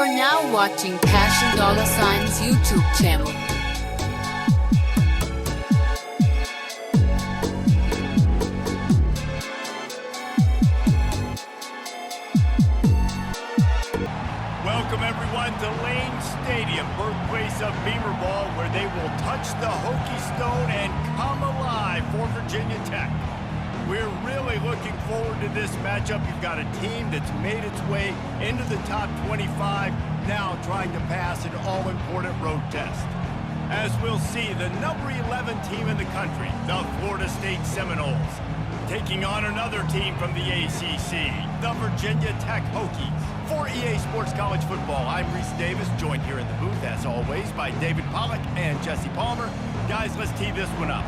are now watching Cash and Dollar Sign's YouTube channel. Welcome everyone to Lane Stadium, birthplace of Beamer Ball, where they will touch the Hokie stone and come alive for Virginia Tech. We're really looking forward to this matchup. You've got a team that's made its way into the top 25, now trying to pass an all-important road test. As we'll see, the number 11 team in the country, the Florida State Seminoles, taking on another team from the ACC, the Virginia Tech Hokies. For EA Sports College Football, I'm Reese Davis, joined here in the booth, as always, by David Pollack and Jesse Palmer. Guys, let's tee this one up.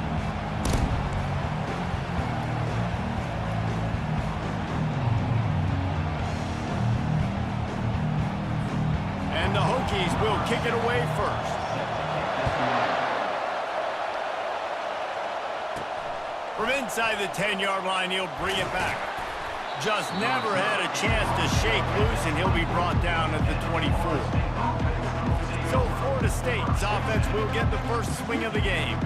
And the Hokies will kick it away first. From inside the 10-yard line, he'll bring it back. Just never had a chance to shake loose, and he'll be brought down at the 24. So Florida State's offense will get the first swing of the game.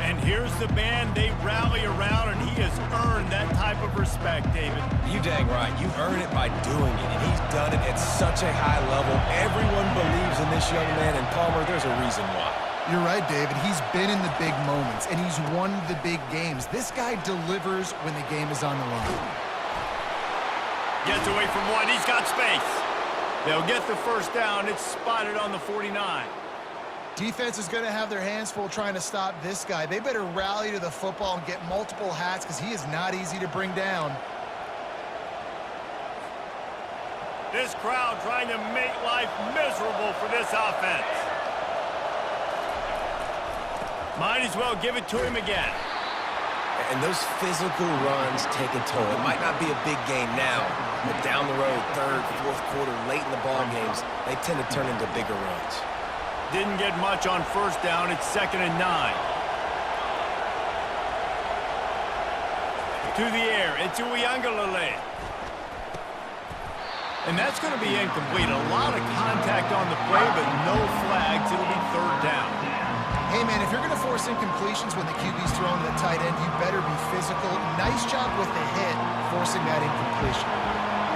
And here's the band they rally around, and he has earned that type of respect, David. You dang right. You earn it by doing it, and he's done it at such a high level. Everyone believes in this young man, and Palmer, there's a reason why. You're right, David. He's been in the big moments, and he's won the big games. This guy delivers when the game is on the line. Gets away from one. He's got space. They'll get the first down. It's spotted on the 49. Defense is going to have their hands full trying to stop this guy. They better rally to the football and get multiple hats because he is not easy to bring down. This crowd trying to make life miserable for this offense. Might as well give it to him again. And those physical runs take a toll. It might not be a big game now, but down the road, third, fourth quarter, late in the ball games, they tend to turn into bigger runs. Didn't get much on first down. It's 2nd and 9. To the air. It's Uiagalelei. And that's going to be incomplete. A lot of contact on the play, but no flags. It'll be 3rd down. Hey, man, if you're going to force incompletions when the QB's throwing to the tight end, you better be physical. Nice job with the hit, forcing that incompletion.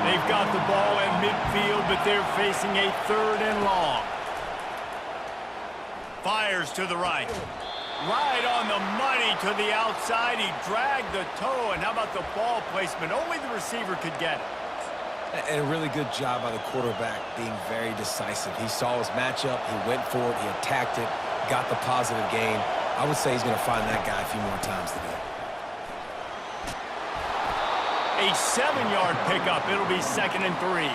They've got the ball at midfield, but they're facing a 3rd and long. Fires to the right. Right on the money to the outside. He dragged the toe, and how about the ball placement? Only the receiver could get it. And a really good job by the quarterback being very decisive. He saw his matchup, he went for it, he attacked it, got the positive gain. I would say he's going to find that guy a few more times today. A 7-yard pickup. It'll be 2nd and 3.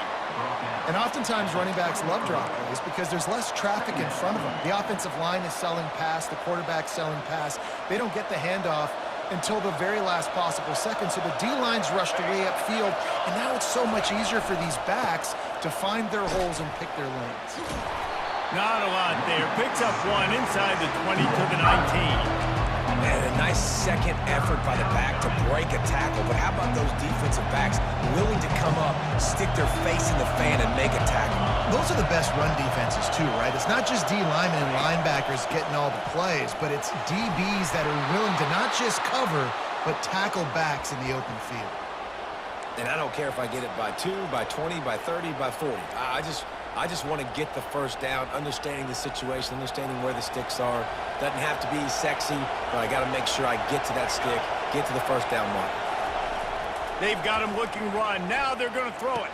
And oftentimes running backs love drop plays because there's less traffic in front of them. The offensive line is selling pass, the quarterback's selling pass. They don't get the handoff until the very last possible second. So the D-line's rushed away upfield, and now it's so much easier for these backs to find their holes and pick their lanes. Not a lot there. Picks up one inside the 20 to the 19. And a nice second effort by the back to break a tackle. But how about those defensive backs willing to come up, stick their face in the fan, and make a tackle? Those are the best run defenses too, right? It's not just D linemen and linebackers getting all the plays, but it's DBs that are willing to not just cover, but tackle backs in the open field. And I don't care if I get it by 2, by 20, by 30, by 40. I just want to get the first down, understanding the situation, understanding where the sticks are. Doesn't have to be sexy, but I got to make sure I get to that stick, get to the first down mark. They've got him looking run. Now they're going to throw it.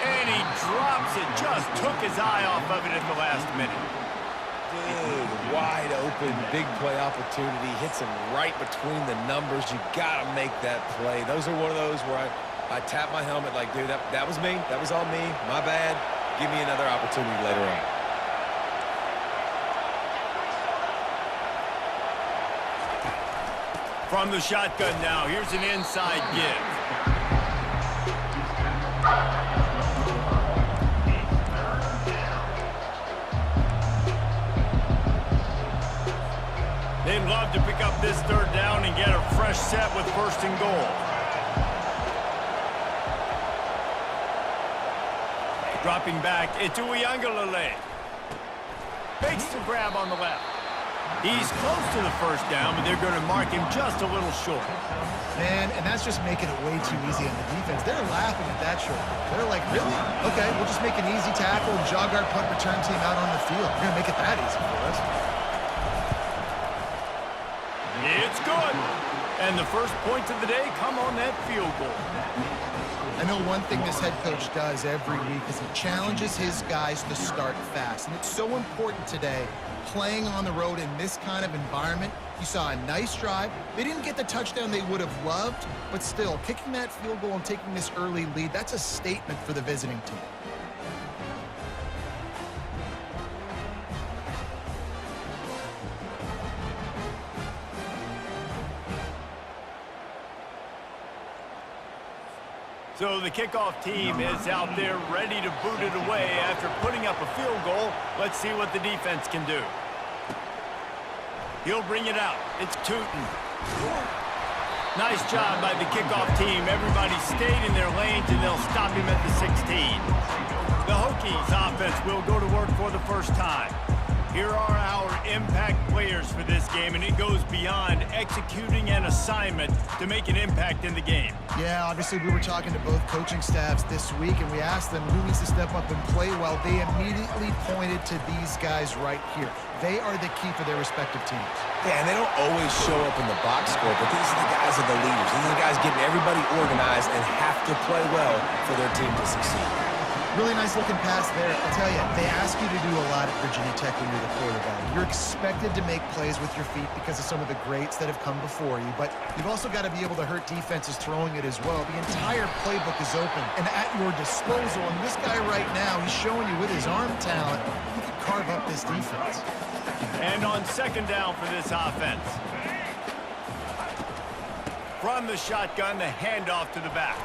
And he drops it. Just took his eye off of it at the last minute. Big, wide open, big play opportunity. Hits him right between the numbers. You got to make that play. Those are one of those where I tap my helmet like, dude, that was me. That was all me. My bad. Give me another opportunity later on. From the shotgun now, here's an inside give. They'd love to pick up this 3rd down and get a fresh set with 1st and goal. Dropping back, it's Uiagalelei. Fakes the grab on the left. He's close to the first down, but they're going to mark him just a little short. Man, and that's just making it way too easy on the defense. They're laughing at that short. They're like, really? Okay, we'll just make an easy tackle and jog our punt return team out on the field. We're going to make it that easy for us. It's good. And the first points of the day come on that field goal. I know one thing this head coach does every week is he challenges his guys to start fast. And it's so important today, playing on the road in this kind of environment. You saw a nice drive. They didn't get the touchdown they would have loved, but still, kicking that field goal and taking this early lead, that's a statement for the visiting team. So the kickoff team is out there ready to boot it away after putting up a field goal. Let's see what the defense can do. He'll bring it out. It's Tootin. Nice job by the kickoff team. Everybody stayed in their lanes, and they'll stop him at the 16. The Hokies offense will go to work for the first time. Here are our impact players for this game, and it goes beyond executing an assignment to make an impact in the game. Yeah, obviously we were talking to both coaching staffs this week, and we asked them who needs to step up and play well. They immediately pointed to these guys right here. They are the key for their respective teams. Yeah, and they don't always show up in the box score, but these are the guys that are the leaders. These are the guys getting everybody organized and have to play well for their team to succeed. Really nice looking pass there. I'll tell you, they ask you to do a lot at Virginia Tech when you're the quarterback. You're expected to make plays with your feet because of some of the greats that have come before you, but you've also got to be able to hurt defenses throwing it as well. The entire playbook is open and at your disposal, and this guy right now, he's showing you with his arm talent, he can carve up this defense. And on second down for this offense. From the shotgun, the handoff to the back.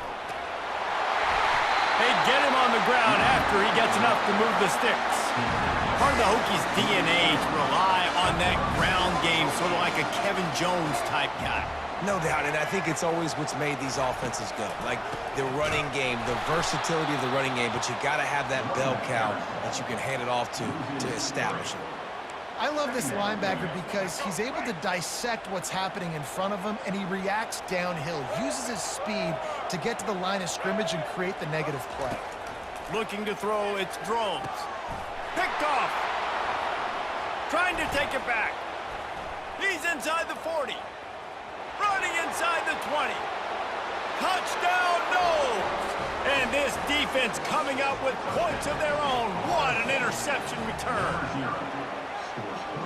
They get him on the ground after he gets enough to move the sticks. Part of the Hokies' DNA to rely on that ground game, sort of like a Kevin Jones type guy. No doubt, and I think it's always what's made these offenses go. Like the running game, the versatility of the running game, but you got to have that bell cow that you can hand it off to establish it. I love this linebacker because he's able to dissect what's happening in front of him, and he reacts downhill, uses his speed to get to the line of scrimmage and create the negative play. Looking to throw, it's Drones. Picked off. Trying to take it back. He's inside the 40. Running inside the 20. Touchdown, no! And this defense coming up with points of their own. What an interception return.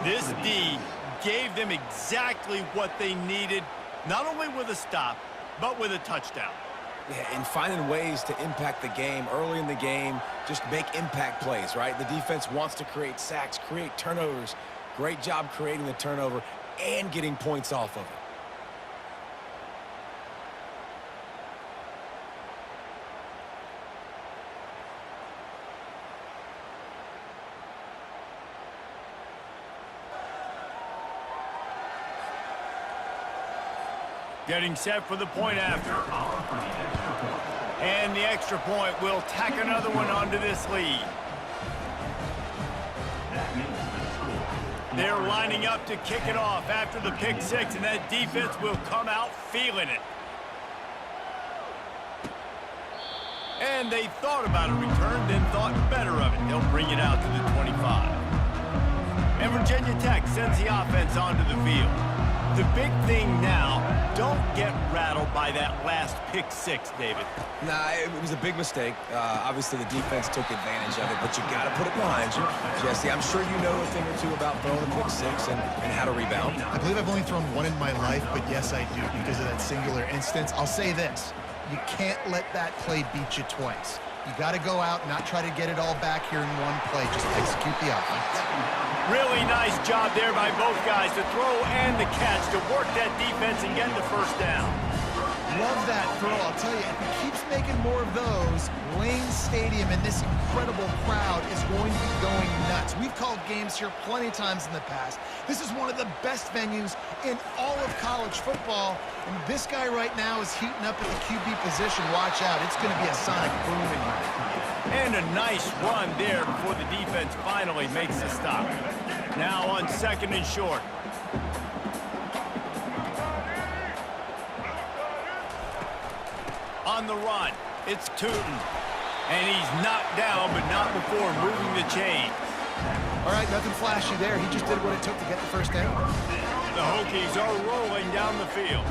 This D gave them exactly what they needed, not only with a stop, but with a touchdown. Yeah, and finding ways to impact the game early in the game, just make impact plays, right? The defense wants to create sacks, create turnovers. Great job creating the turnover and getting points off of it. Getting set for the point after. And the extra point will tack another one onto this lead. They're lining up to kick it off after the pick six, and that defense will come out feeling it. And they thought about a return, then thought better of it. They'll bring it out to the 25. And Virginia Tech sends the offense onto the field. The big thing now, don't get rattled by that last pick six, David. Nah, it was a big mistake. Obviously, the defense took advantage of it, but you got to put it behind you. Jesse, I'm sure you know a thing or two about throwing a pick six and how to rebound. I believe I've only thrown one in my life, but yes, I do because of that singular instance. I'll say this. You can't let that play beat you twice. You got to go out and not try to get it all back here in one play. Just execute the offense. Really nice job there by both guys to throw and to catch, to work that defense and get the first down. Love that throw. I'll tell you, if he keeps making more of those, Lane Stadium and this incredible crowd is going to be going nuts. We've called games here plenty of times in the past. This is one of the best venues in all of college football, and this guy right now is heating up at the QB position. Watch out. It's going to be a sonic boom in here. And a nice run there before the defense finally makes a stop. Now on 2nd and short. On the run, it's Tootin. And he's knocked down, but not before moving the chains. All right, nothing flashy there. He just did what it took to get the first down. The Hokies are rolling down the field.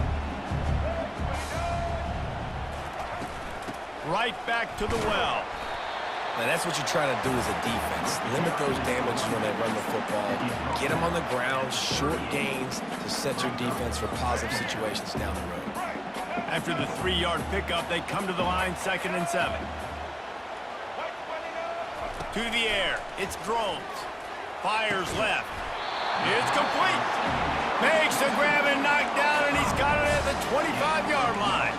Right back to the well. Now, that's what you're trying to do as a defense. Limit those damages when they run the football. Get them on the ground, short gains to set your defense for positive situations down the road. After the 3-yard pickup, they come to the line, 2nd and 7. To the air, it's Drones. Fires left. It's complete. Makes the grab and knocked down, and he's got it at the 25-yard line.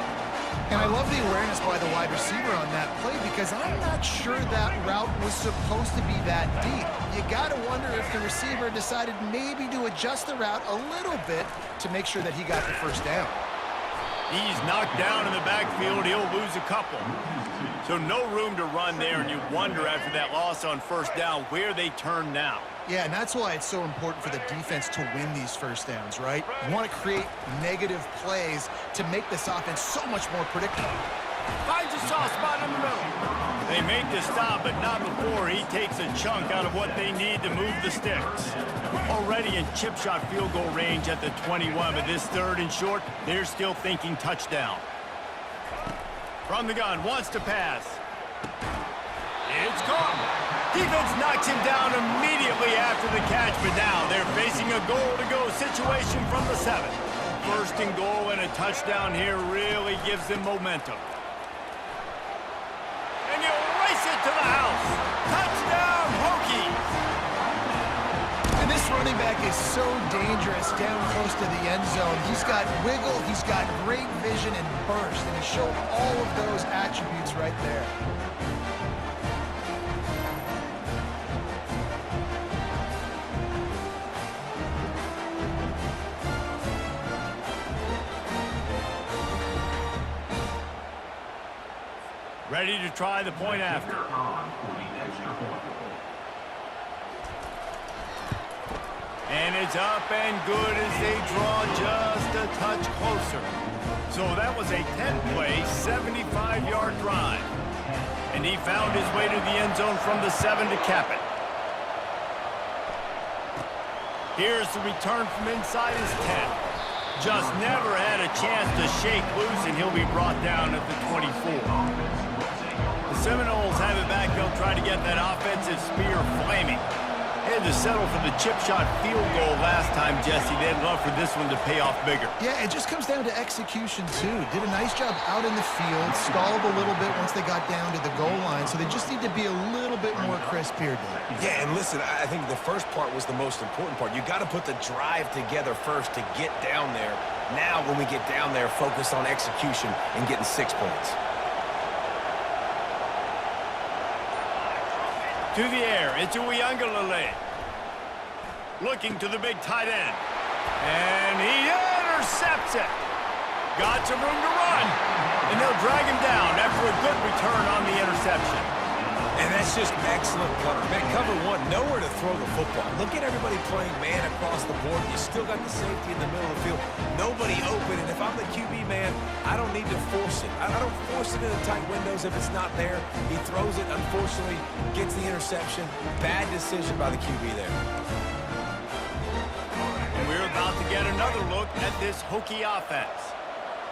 And I love the awareness by the wide receiver on that play because I'm not sure that route was supposed to be that deep. You got to wonder if the receiver decided maybe to adjust the route a little bit to make sure that he got the first down. He's knocked down in the backfield. He'll lose a couple. So no room to run there, and you wonder after that loss on 1st down where they turn now. Yeah, and that's why it's so important for the defense to win these first downs, right? You want to create negative plays to make this offense so much more predictable. Finds a soft spot in the middle. They make the stop, but not before he takes a chunk out of what they need to move the sticks. Already in chip shot field goal range at the 21, but this 3rd and short, they're still thinking touchdown. From the gun, wants to pass. It's caught. Defense knocks him down immediately after the catch, but now they're facing a goal-to-go situation from the 7. 1st and goal, and a touchdown here really gives them momentum. And you race it to the house. Touchdown, Hokies! And this running back is so dangerous down close to the end zone. He's got wiggle, he's got great vision and burst, and he showed all of those attributes right there. Ready to try the point after. And it's up and good as they draw just a touch closer. So that was a 10-play, 75-yard drive. And he found his way to the end zone from the 7 to cap it. Here's the return from inside his 10. Just never had a chance to shake loose, and he'll be brought down at the 24. The Seminoles have it back. They'll try to get that offensive spear flaming. They had to settle for the chip shot field goal last time, Jesse. They'd love for this one to pay off bigger. Yeah, it just comes down to execution, too. Did a nice job out in the field, stalled a little bit once they got down to the goal line, so they just need to be a little bit more crisp here, Dave. Yeah, and listen, I think the first part was the most important part. You got to put the drive together first to get down there. Now, when we get down there, focus on execution and getting 6 points. To the air, it's Uiagalelei. Looking to the big tight end. And he intercepts it. Got some room to run. And they'll drag him down after a good return on the interception. And that's just excellent cover. Man, cover one, nowhere to throw the football. Look at everybody playing man across the board. You still got the safety in the middle of the field. Nobody open, and if I'm the QB man, I don't need to force it. I don't force it into tight windows if it's not there. He throws it, unfortunately, gets the interception. Bad decision by the QB there. And we're about to get another look at this Hokie offense.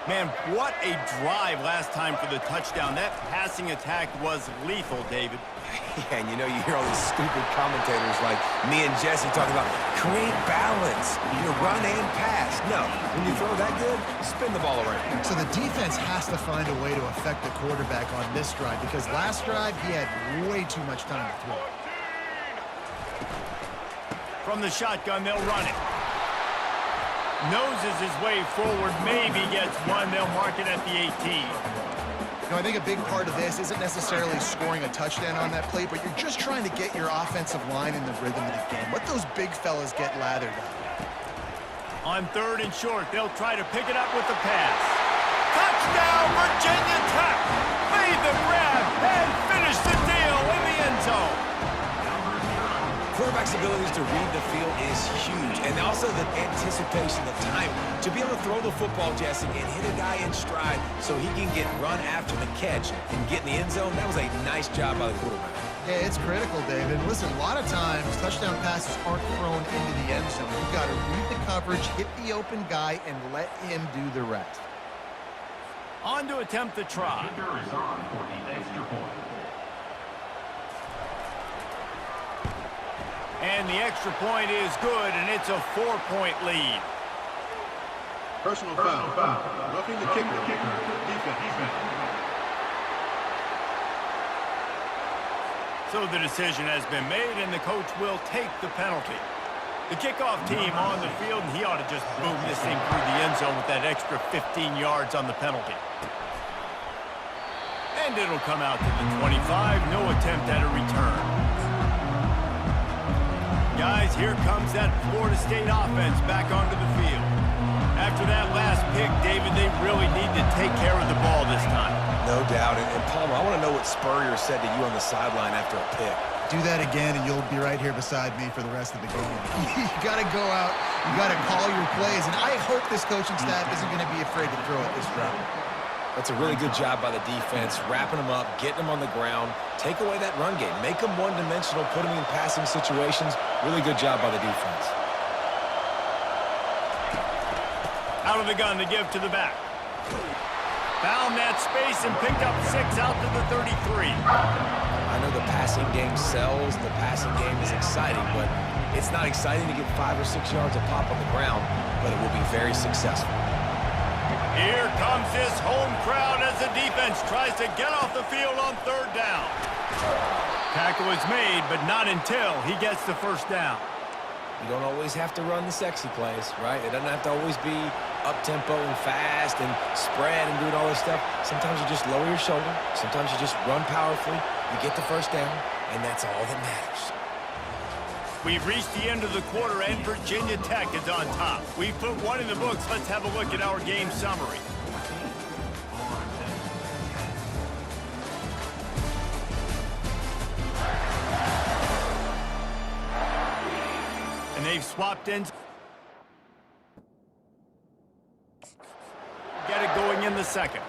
Man, what a drive last time for the touchdown. That passing attack was lethal, David. Yeah, and you know, you hear all these stupid commentators like me and Jesse talking about create balance, run and pass. No, when you throw that good, spin the ball around. So the defense has to find a way to affect the quarterback on this drive because last drive he had way too much time to throw. From the shotgun, they'll run it. Noses his way forward, maybe gets one. They'll mark it at the 18. You know, I think a big part of this isn't necessarily scoring a touchdown on that play, but you're just trying to get your offensive line in the rhythm of the game. Let those big fellas get lathered up. On 3rd and short, they'll try to pick it up with the pass. Touchdown, Virginia Tech! Made the grab and finished the deal in the end zone. Quarterback's abilities to read the field is huge, and also the anticipation, the time to be able to throw the football, Jesse, and hit a guy in stride so he can get run after the catch and get in the end zone. That was a nice job by the quarterback. Yeah, it's critical, David. Listen, a lot of times touchdown passes aren't thrown into the end zone. You've got to read the coverage, hit the open guy, and let him do the rest. On to attempt the try. Kicker is on for the extra point. And the extra point is good, and it's a 4-point lead. Personal foul. Roughing the kicker. Defense. So the decision has been made, and the coach will take the penalty. The kickoff team on the field, and he ought to just boom this thing through the end zone with that extra 15 yards on the penalty. And it'll come out to the 25. No attempt at a return. Guys, here comes that Florida State offense back onto the field. After that last pick, David, they really need to take care of the ball this time. No doubt. And Palmer, I want to know what Spurrier said to you on the sideline after a pick. Do that again, and you'll be right here beside me for the rest of the game. You got to go out. You got to call your plays, and I hope this coaching staff isn't going to be afraid to throw it this route. That's a really good job by the defense, wrapping them up, getting them on the ground, take away that run game, make them one-dimensional, put them in passing situations. Really good job by the defense. Out of the gun to give to the back. Found that space and picked up 6 out to the 33. I know the passing game sells, and the passing game is exciting, but it's not exciting to get 5 or 6 yards of pop on the ground, but it will be very successful. Here comes this home crowd as the defense tries to get off the field on 3rd down. Tackle is made, but not until he gets the 1st down. You don't always have to run the sexy plays, right? It doesn't have to always be up-tempo and fast and spread and doing all this stuff. Sometimes you just lower your shoulder. Sometimes you just run powerfully. You get the 1st down, and that's all that matters. We've reached the end of the quarter, and Virginia Tech is on top. We've put one in the books. Let's have a look at our game summary. And they've swapped in. Get it going in the 2nd.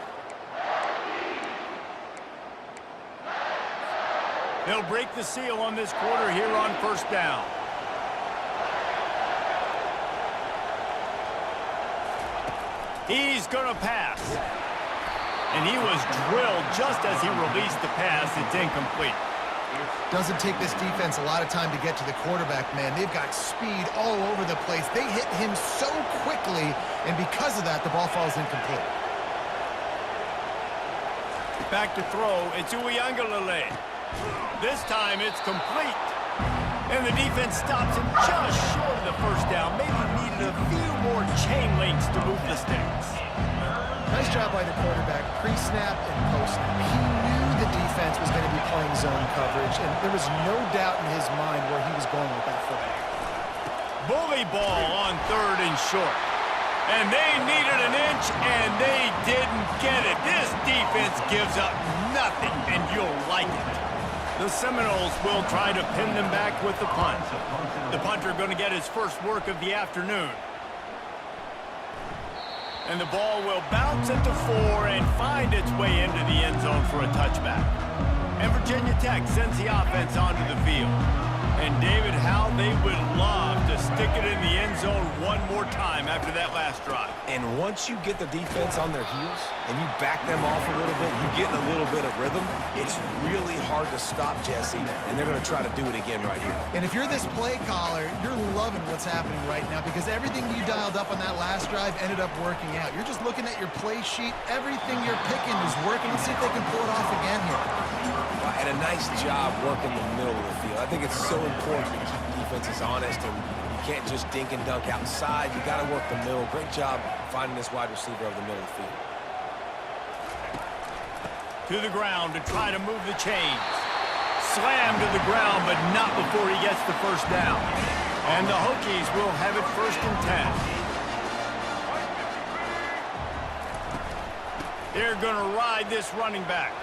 They'll break the seal on this quarter here on 1st down. He's going to pass. And he was drilled just as he released the pass. It's incomplete. Doesn't take this defense a lot of time to get to the quarterback, man. They've got speed all over the place. They hit him so quickly, and because of that, the ball falls incomplete. Back to throw. It's Uiagalelei. This time it's complete. And the defense stops him just short of the 1st down. Maybe needed a few more chain links to move the sticks. Nice job by the quarterback, pre-snap and post-snap. He knew the defense was going to be playing zone coverage, and there was no doubt in his mind where he was going with that football. Bully ball on 3rd and short. And they needed an inch, and they didn't get it. This defense gives up nothing, and you'll like it. The Seminoles will try to pin them back with the punt. The punter going to get his first work of the afternoon. And the ball will bounce into 4 and find its way into the end zone for a touchback. And Virginia Tech sends the offense onto the field. And David, how they would love to stick it in the end zone one more time after that last drive. And once you get the defense on their heels and you back them off a little bit, you get in a little bit of rhythm, it's really hard to stop, Jesse, and they're going to try to do it again right here. And if you're this play caller, you're loving what's happening right now because everything you dialed up on that last drive ended up working out. You're just looking at your play sheet. Everything you're picking is working. Let's see if they can pull it off again here. And a nice job working the middle of the field. I think it's so important to keep defenses honest, and you can't just dink and dunk outside. You got to work the middle. Great job finding this wide receiver over the middle of the field. To the ground to try to move the chains. Slam to the ground, but not before he gets the first down. And the Hokies will have it 1st and 10. They're going to ride this running back.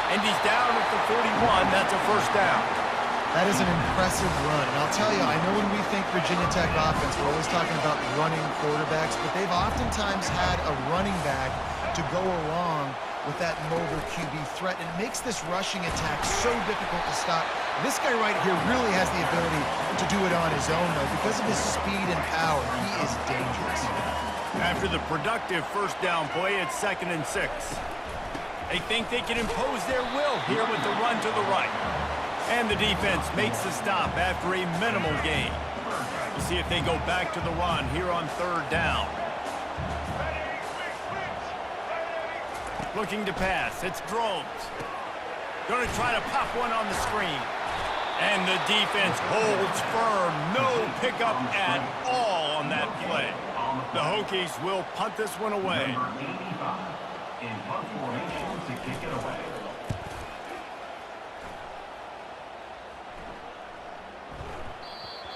And he's down at the 41. That's a first down. That is an impressive run. And I'll tell you, I know when we think Virginia Tech offense, we're always talking about running quarterbacks, but they've oftentimes had a running back to go along with that mobile QB threat. And it makes this rushing attack so difficult to stop. This guy right here really has the ability to do it on his own, though. Because of his speed and power, he is dangerous. After the productive first down play, it's 2nd and 6. They think they can impose their will here with the run to the right. And the defense makes the stop after a minimal gain. We'll see if they go back to the run here on 3rd down. Looking to pass. It's Drones. Going to try to pop one on the screen. And the defense holds firm. No pickup at all on that play. The Hokies will punt this one away. Number 85 in punt formation to kick it away.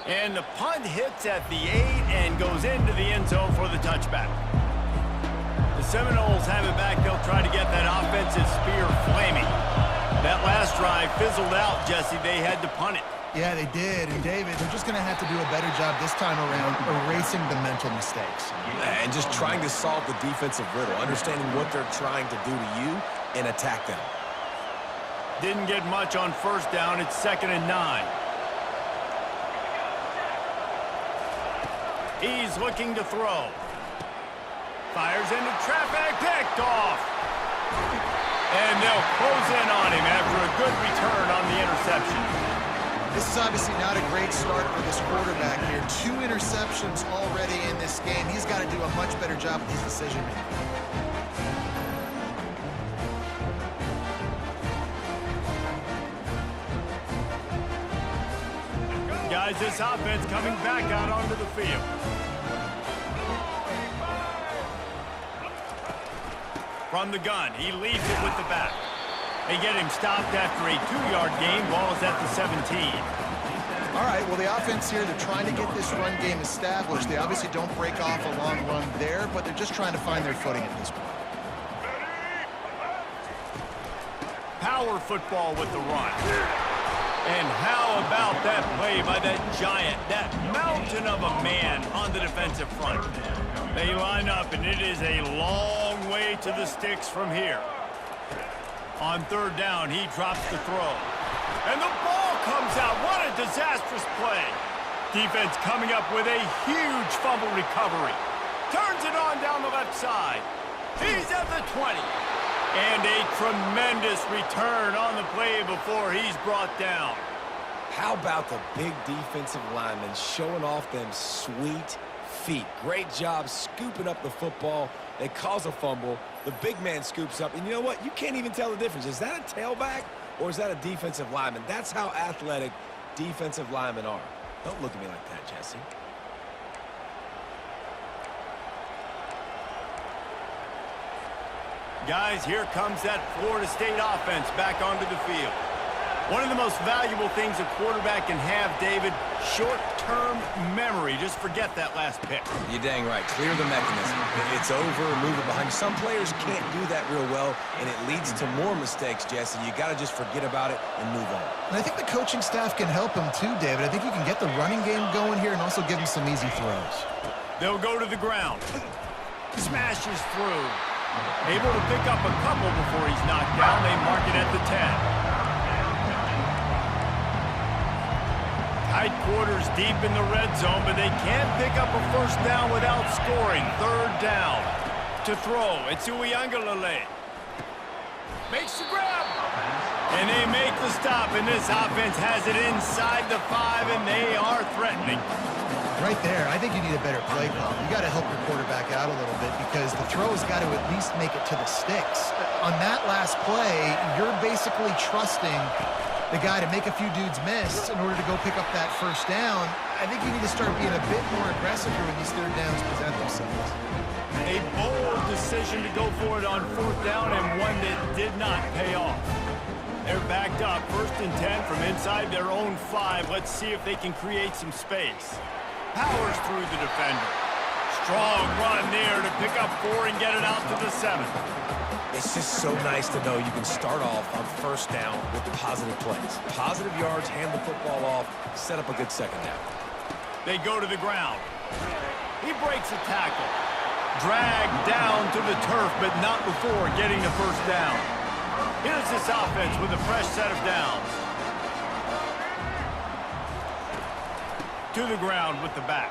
And the punt hits at the 8 and goes into the end zone for the touchback. The Seminoles have it back. They'll try to get that offensive spear flaming. That last drive fizzled out, Jesse. They had to punt it. Yeah, they did. And, David, they're just going to have to do a better job this time around erasing the mental mistakes. And just trying to solve the defensive riddle, understanding what they're trying to do to you and attack them. Didn't get much on 1st down. It's 2nd and 9. He's looking to throw. Fires into traffic, picked off. And they'll close in on him after a good return on the interception. This is obviously not a great start for this quarterback here. 2 interceptions already in this game. He's got to do a much better job with his decision-making. Guys, this offense coming back out onto the field. From the gun, he leaves it with the back. They get him stopped after a 2-yard gain. Ball is at the 17. All right, well, the offense here, they're trying to get this run game established. They obviously don't break off a long run there, but they're just trying to find their footing at this point. Power football with the run. And how about that play by that giant, that mountain of a man on the defensive front? They line up, and it is a long way to the sticks from here. On 3rd down, he drops the throw. And the ball comes out. What a disastrous play. Defense coming up with a huge fumble recovery. Turns it on down the left side. He's at the 20. And a tremendous return on the play before he's brought down. How about the big defensive lineman showing off them sweet feet? Great job scooping up the football. They cause a fumble. The big man scoops up. And you know what? You can't even tell the difference. Is that a tailback or is that a defensive lineman? That's how athletic defensive linemen are. Don't look at me like that, Jesse. Guys, here comes that Florida State offense back onto the field. One of the most valuable things a quarterback can have, David, short-term memory. Just forget that last pick. You're dang right. Clear the mechanism. It's over, move it behind you. Some players can't do that real well, and it leads to more mistakes, Jesse. You got to just forget about it and move on. And I think the coaching staff can help him too, David. I think you can get the running game going here and also give him some easy throws. They'll go to the ground. Smashes through. Able to pick up a couple before he's knocked down. They mark it at the 10. Tight quarters deep in the red zone, but they can't pick up a first down without scoring. 3rd down. To throw, it's Uiagalelei. Makes the grab. And they make the stop, and this offense has it inside the 5, and they are threatening. Right there, I think you need a better play call. You got to help your quarterback out a little bit because the throw's got to at least make it to the sticks. On that last play, you're basically trusting the guy to make a few dudes miss in order to go pick up that first down. I think you need to start being a bit more aggressive here when these third downs present themselves. A bold decision to go for it on fourth down, and one that did not pay off. They're backed up, 1st and 10 from inside their own 5. Let's see if they can create some space. Powers through the defender. Strong run there to pick up 4 and get it out to the 7. It's just so nice to know you can start off on first down with positive plays. Positive yards, hand the football off, set up a good second down. They go to the ground. He breaks a tackle. Dragged down to the turf, but not before getting the first down. Here's this offense with a fresh set of downs. To the ground with the back.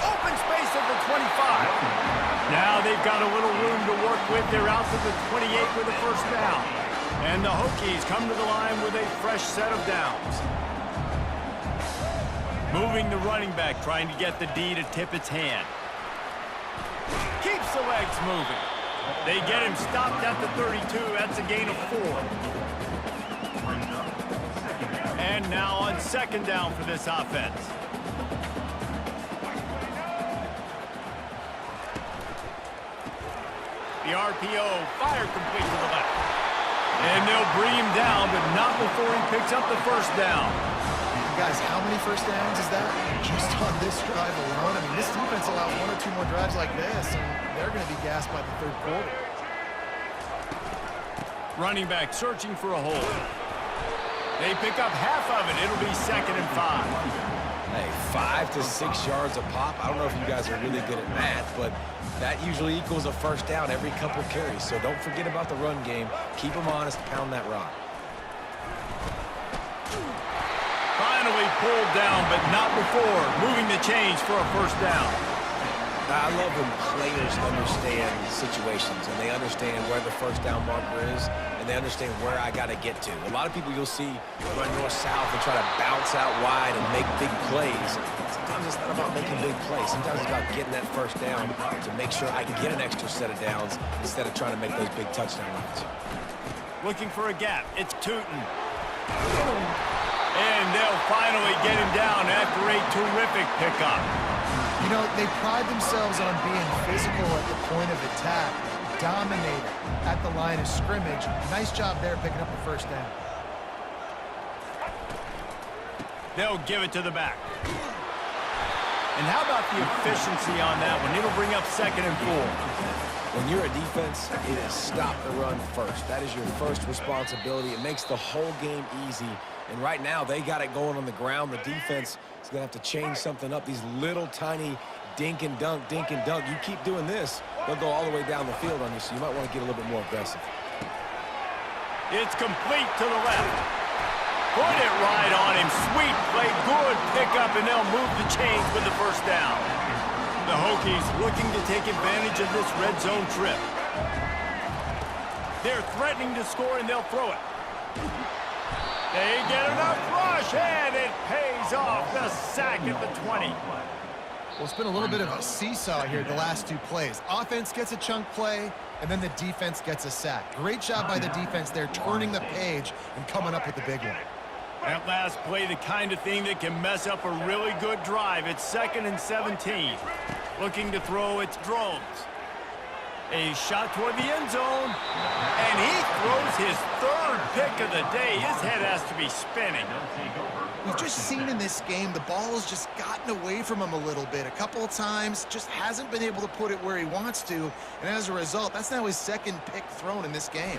Open space at the 25. Now they've got a little room to work with. They're out to the 28 with a first down. And the Hokies come to the line with a fresh set of downs. Moving the running back, trying to get the D to tip its hand. Keeps the legs moving. They get him stopped at the 32. That's a gain of 4. And now on second down for this offense. The RPO, fire complete to the left. And they'll bring him down, but not before he picks up the first down. Guys, how many first downs is that just on this drive alone? I mean, this defense allows 1 or 2 more drives like this, and they're going to be gassed by the third quarter. Running back searching for a hole. They pick up half of it. It'll be 2nd and 5. Hey, 5 to 6 yards a pop. I don't know if you guys are really good at math, but that usually equals a first down every couple carries. So don't forget about the run game. Keep them honest, pound that rock. Finally pulled down, but not before moving the chains for a first down. I love when players understand situations and they understand where the first down marker is and they understand where I got to get to. A lot of people you'll see run north-south and try to bounce out wide and make big plays. Sometimes it's not about making big plays. Sometimes it's about getting that first down to make sure I can get an extra set of downs instead of trying to make those big touchdown runs. Looking for a gap. It's Tootin. And they'll finally get him down after a terrific pickup. You know, they pride themselves on being physical at the point of attack, dominating at the line of scrimmage. Nice job there picking up the first down. They'll give it to the back. And how about the efficiency on that one? It'll bring up 2nd and 4. When you're a defense, it is stop the run first. That is your first responsibility. It makes the whole game easy. And right now, they got it going on the ground. The defense is going to have to change something up. These little tiny dink and dunk, dink and dunk. You keep doing this, they'll go all the way down the field on you, so you might want to get a little bit more aggressive. It's complete to the left. Put it right on him. Sweet play, good pickup, and they'll move the chains with the first down. The Hokies looking to take advantage of this red zone trip. They're threatening to score, and they'll throw it. They get enough rush, and it pays off. The sack at the 20. Well, it's been a little bit of a seesaw here the last 2 plays. Offense gets a chunk play, and then the defense gets a sack. Great job by the defense there, turning the page and coming up with the big one. That last play, the kind of thing that can mess up a really good drive. It's 2nd and 17. Looking to throw, it's Drones. A shot toward the end zone, and he throws his 3rd pick of the day. His head has to be spinning. We've just seen in this game the ball has just gotten away from him a little bit. A couple of times, just hasn't been able to put it where he wants to, and as a result, that's now his 2nd pick thrown in this game.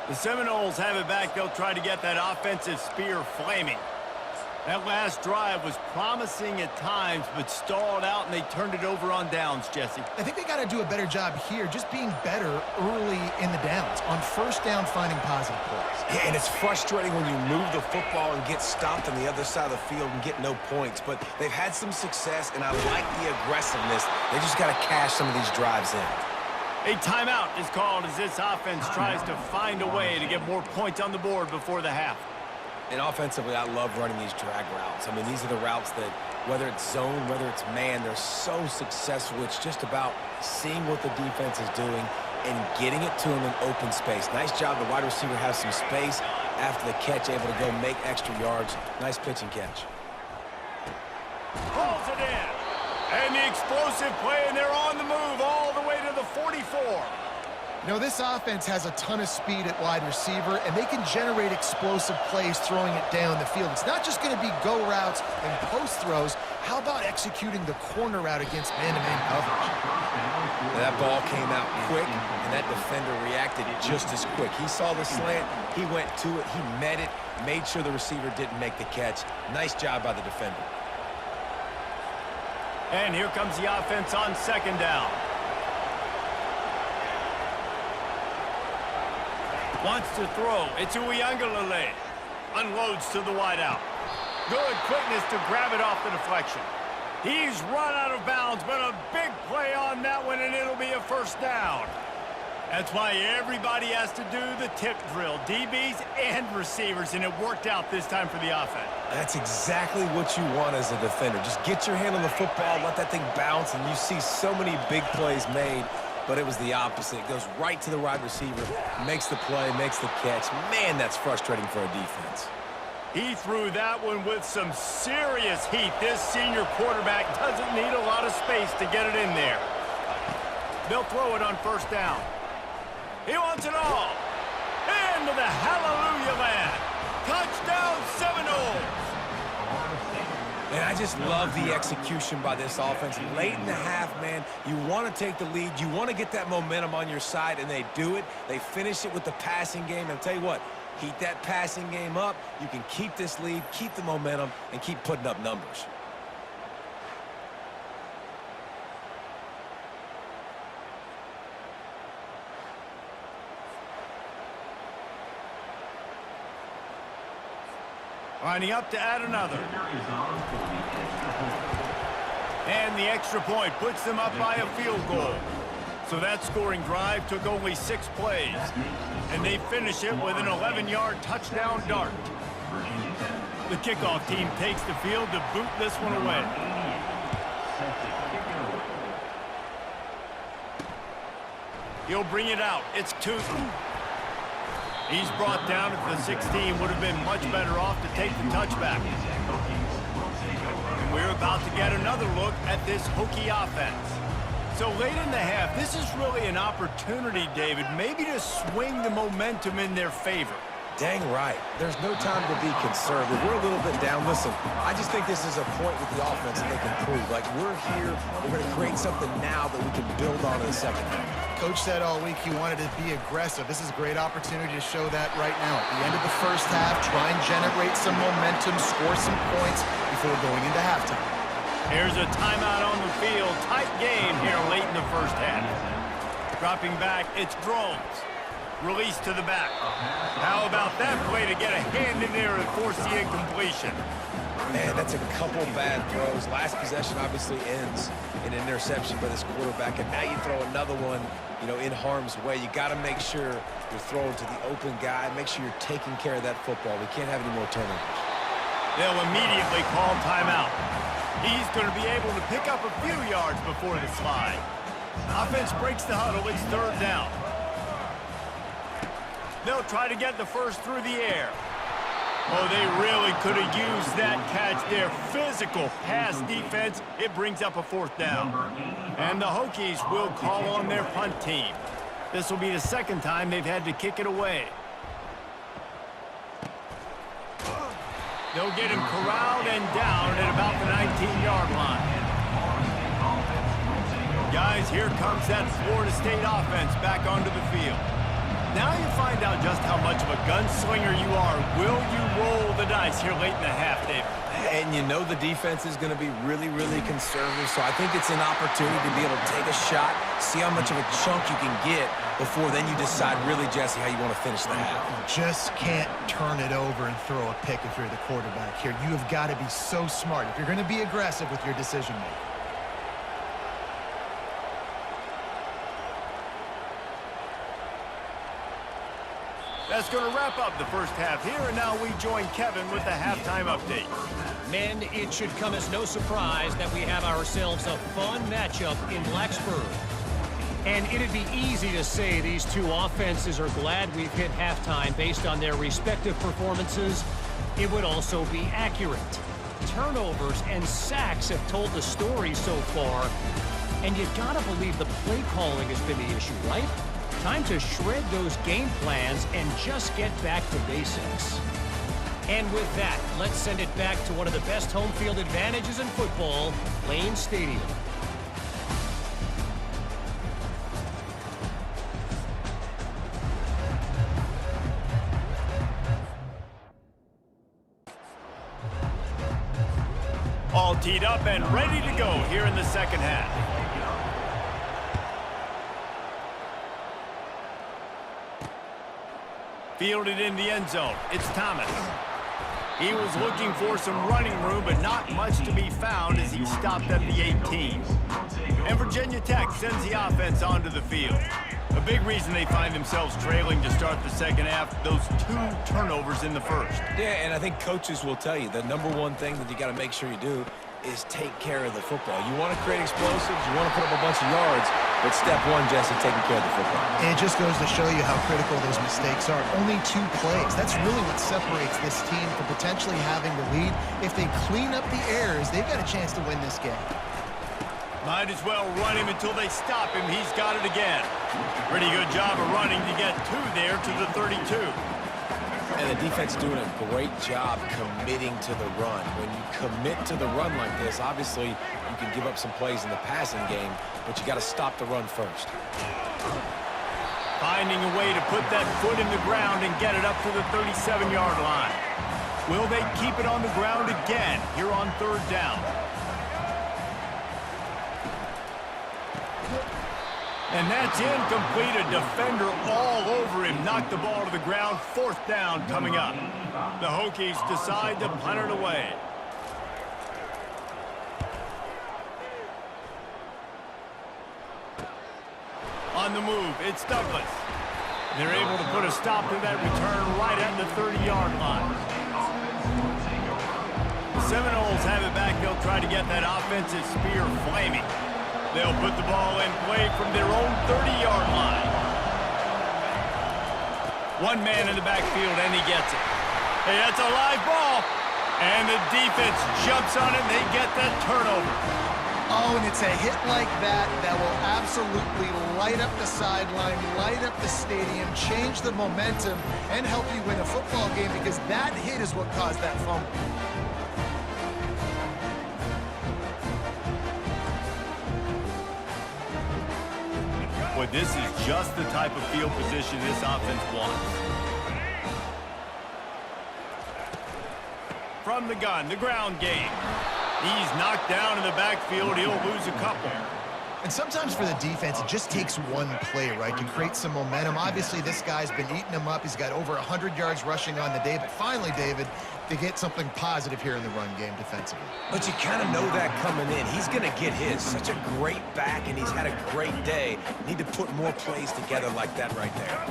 The Seminoles have it back. They'll try to get that offensive spear flaming. That last drive was promising at times, but stalled out, and they turned it over on downs, Jesse. I think they got to do a better job here, just being better early in the downs, on first down finding positive plays. Yeah, and it's frustrating when you move the football and get stopped on the other side of the field and get no points, but they've had some success, and I like the aggressiveness. They just got to cash some of these drives in. A timeout is called as this offense tries to find a way to get more points on the board before the half. And offensively, I love running these drag routes. I mean, these are the routes that, whether it's zone, whether it's man, they're so successful. It's just about seeing what the defense is doing and getting it to them in open space. Nice job. The wide receiver has some space after the catch, able to go make extra yards. Nice pitch and catch. Pulls it in. And the explosive play, and they're on the move all the way to the 44. You know, this offense has a ton of speed at wide receiver, and they can generate explosive plays throwing it down the field. It's not just going to be go routes and post throws. How about executing the corner route against man-to-man coverage? That ball came out quick, and that defender reacted just as quick. He saw the slant, he went to it, he met it, made sure the receiver didn't make the catch. Nice job by the defender. And here comes the offense on second down. Wants to throw. It's Uiagalelei. Unloads to the wideout. Good quickness to grab it off the deflection. He's run out of bounds, but a big play on that one, and it'll be a first down. That's why everybody has to do the tip drill, DBs and receivers, and it worked out this time for the offense. That's exactly what you want as a defender. Just get your hand on the football, let that thing bounce, and you see so many big plays made. But it was the opposite. It goes right to the wide receiver, makes the play, makes the catch. Man, that's frustrating for a defense. He threw that one with some serious heat. This senior quarterback doesn't need a lot of space to get it in there. They'll throw it on first down. He wants it all. Into the hallelujah land. Touchdown, Seminoles. And I just love the execution by this offense. Late in the half, man, you want to take the lead. You want to get that momentum on your side, and they do it. They finish it with the passing game. And I'll tell you what, heat that passing game up. You can keep this lead, keep the momentum, and keep putting up numbers. Lining up to add another. And the extra point puts them up by a field goal. So that scoring drive took only 6 plays. And they finish it with an 11-yard touchdown dart. The kickoff team takes the field to boot this one away. He'll bring it out. It's 2. He's brought down at the 16. Would have been much better off to take the touchback. And we're about to get another look at this Hokie offense. So late in the half, this is really an opportunity, David, maybe to swing the momentum in their favor. Dang right. There's no time to be conservative. We're a little bit down. Listen, I just think this is a point with the offense that they can prove. Like, we're here, we're going to create something now that we can build on in the second half. Coach said all week he wanted to be aggressive. This is a great opportunity to show that right now. At the end of the first half, try and generate some momentum, score some points before going into halftime. Here's a timeout on the field. Tight game here late in the first half. Dropping back, it's Drones. Release to the back. How about that play to get a hand in there and force the incompletion? Man, that's a couple bad throws. Last possession obviously ends in an interception by this quarterback, and now you throw another one, you know, in harm's way. You got to make sure you're throwing to the open guy. Make sure you're taking care of that football. We can't have any more turnovers. They'll immediately call timeout. He's going to be able to pick up a few yards before the slide. Offense breaks the huddle. It's third down. They'll try to get the first through the air. Oh, they really could have used that catch there. Physical pass defense. It brings up a fourth down. And the Hokies will call on their punt team. This will be the second time they've had to kick it away. They'll get him corralled and down at about the 19-yard line. Guys, here comes that Florida State offense back onto the field. Now you find out just how much of a gunslinger you are. Will you roll the dice here late in the half, David? And you know the defense is going to be really, really conservative, so I think it's an opportunity to be able to take a shot, see how much of a chunk you can get before then you decide really, Jesse, how you want to finish the half. You just can't turn it over and throw a pick if you're the quarterback here. You have got to be so smart if you're going to be aggressive with your decision-making. That's going to wrap up the first half here, and now we join Kevin with the halftime update. Men, it should come as no surprise that we have ourselves a fun matchup in Blacksburg. And it'd be easy to say these two offenses are glad we've hit halftime based on their respective performances. It would also be accurate. Turnovers and sacks have told the story so far. And you gotta believe the play calling has been the issue, right? Time to shred those game plans and just get back to basics. And with that, let's send it back to one of the best home field advantages in football, Lane Stadium. All teed up and ready to go here in the second half. Fielded in the end zone. It's Thomas. He was looking for some running room, but not much to be found as he stopped at the 18. And Virginia Tech sends the offense onto the field. A big reason they find themselves trailing to start the second half, those 2 turnovers in the first. Yeah, and I think coaches will tell you the number one thing that you got to make sure you do is take care of the football. You want to create explosives, you want to put up a bunch of yards, but step one, Jesse, taking care of the football. And it just goes to show you how critical those mistakes are. Only 2 plays. That's really what separates this team from potentially having the lead. If they clean up the errors, they've got a chance to win this game. Might as well run him until they stop him. He's got it again. Pretty good job of running to get 2 there to the 32. And the defense doing a great job committing to the run. When you commit to the run like this, obviously you can give up some plays in the passing game, but you got to stop the run first. Finding a way to put that foot in the ground and get it up to the 37-yard line. Will they keep it on the ground again here on 3rd down? And that's incomplete. A defender all over him. Knocked the ball to the ground. 4th down coming up. The Hokies decide to punt it away. On the move, it's Douglas. They're able to put a stop to that return right at the 30-yard line. The Seminoles have it back. They'll try to get that offensive spear flaming. They'll put the ball in play from their own 30-yard line. 1 man in the backfield, and he gets it. Hey, that's a live ball. And the defense jumps on it, and they get that turnover. Oh, and it's a hit like that that will absolutely light up the sideline, light up the stadium, change the momentum, and help you win a football game, because that hit is what caused that fumble. But this is just the type of field position this offense wants. From the gun, the ground game. He's knocked down in the backfield. He'll lose a couple. And sometimes for the defense, it just takes 1 play, right, to create some momentum. Obviously, this guy's been eating them up. He's got over 100 yards rushing on the day. But finally, David, to get something positive here in the run game defensively. But you kind of know that coming in. He's going to get his. Such a great back, and he's had a great day. Need to put more plays together like that right there.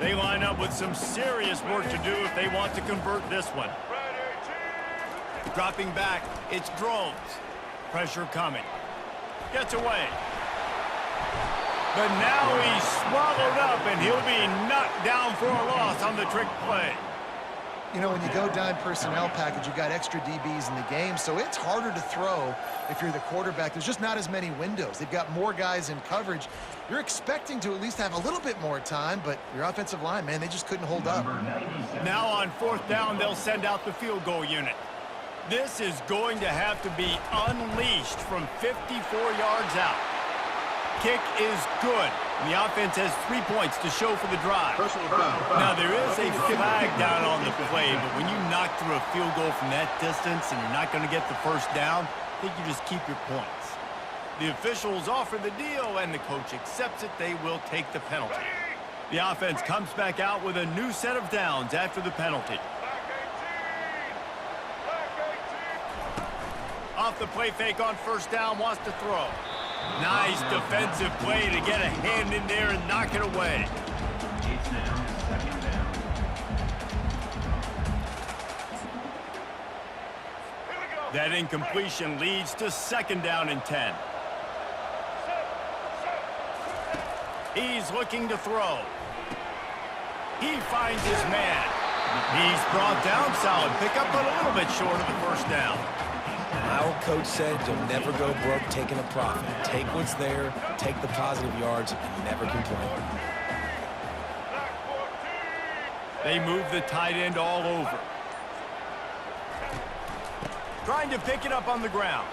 They line up with some serious work to do if they want to convert this one. Dropping back, it's Drones. Pressure coming. Gets away. But now he's swallowed up, and he'll be knocked down for a loss on the trick play. You know, when you go dime personnel package, you got extra DBs in the game, so it's harder to throw if you're the quarterback. There's just not as many windows. They've got more guys in coverage. You're expecting to at least have a little bit more time, but your offensive line, man, they just couldn't hold up. Now on 4th down, they'll send out the field goal unit. This is going to have to be unleashed from 54 yards out. Kick is good. The offense has 3 points to show for the drive. Personal foul. Now, there is a flag down on the play, but when you knock through a field goal from that distance and you're not going to get the 1st down, I think you just keep your points. The officials offer the deal, and the coach accepts it. They will take the penalty. The offense comes back out with a new set of downs after the penalty. Off the play fake on 1st down, wants to throw. Nice defensive play to get a hand in there and knock it away. It's now 2nd down. That incompletion leads to 2nd down and 10. He's looking to throw. He finds his man. He's brought down, solid pickup, but a little bit short of the 1st down. My old coach said you'll never go broke taking a profit. Take what's there, take the positive yards, and never complain. They move the tight end all over. Trying to pick it up on the ground.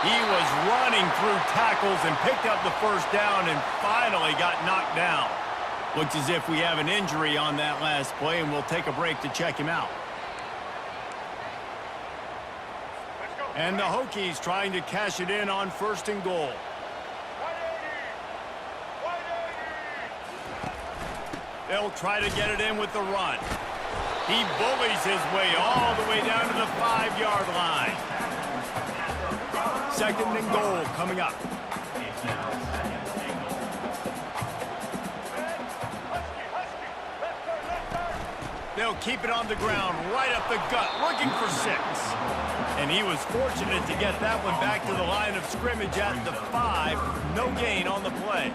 He was running through tackles and picked up the 1st down and finally got knocked down. Looks as if we have an injury on that last play, and we'll take a break to check him out. And the Hokies trying to cash it in on 1st and goal. They'll try to get it in with the run. He bullies his way all the way down to the 5-yard line. 2nd and goal coming up. They'll keep it on the ground, right up the gut, looking for 6. And he was fortunate to get that one back to the line of scrimmage at the 5. No gain on the play.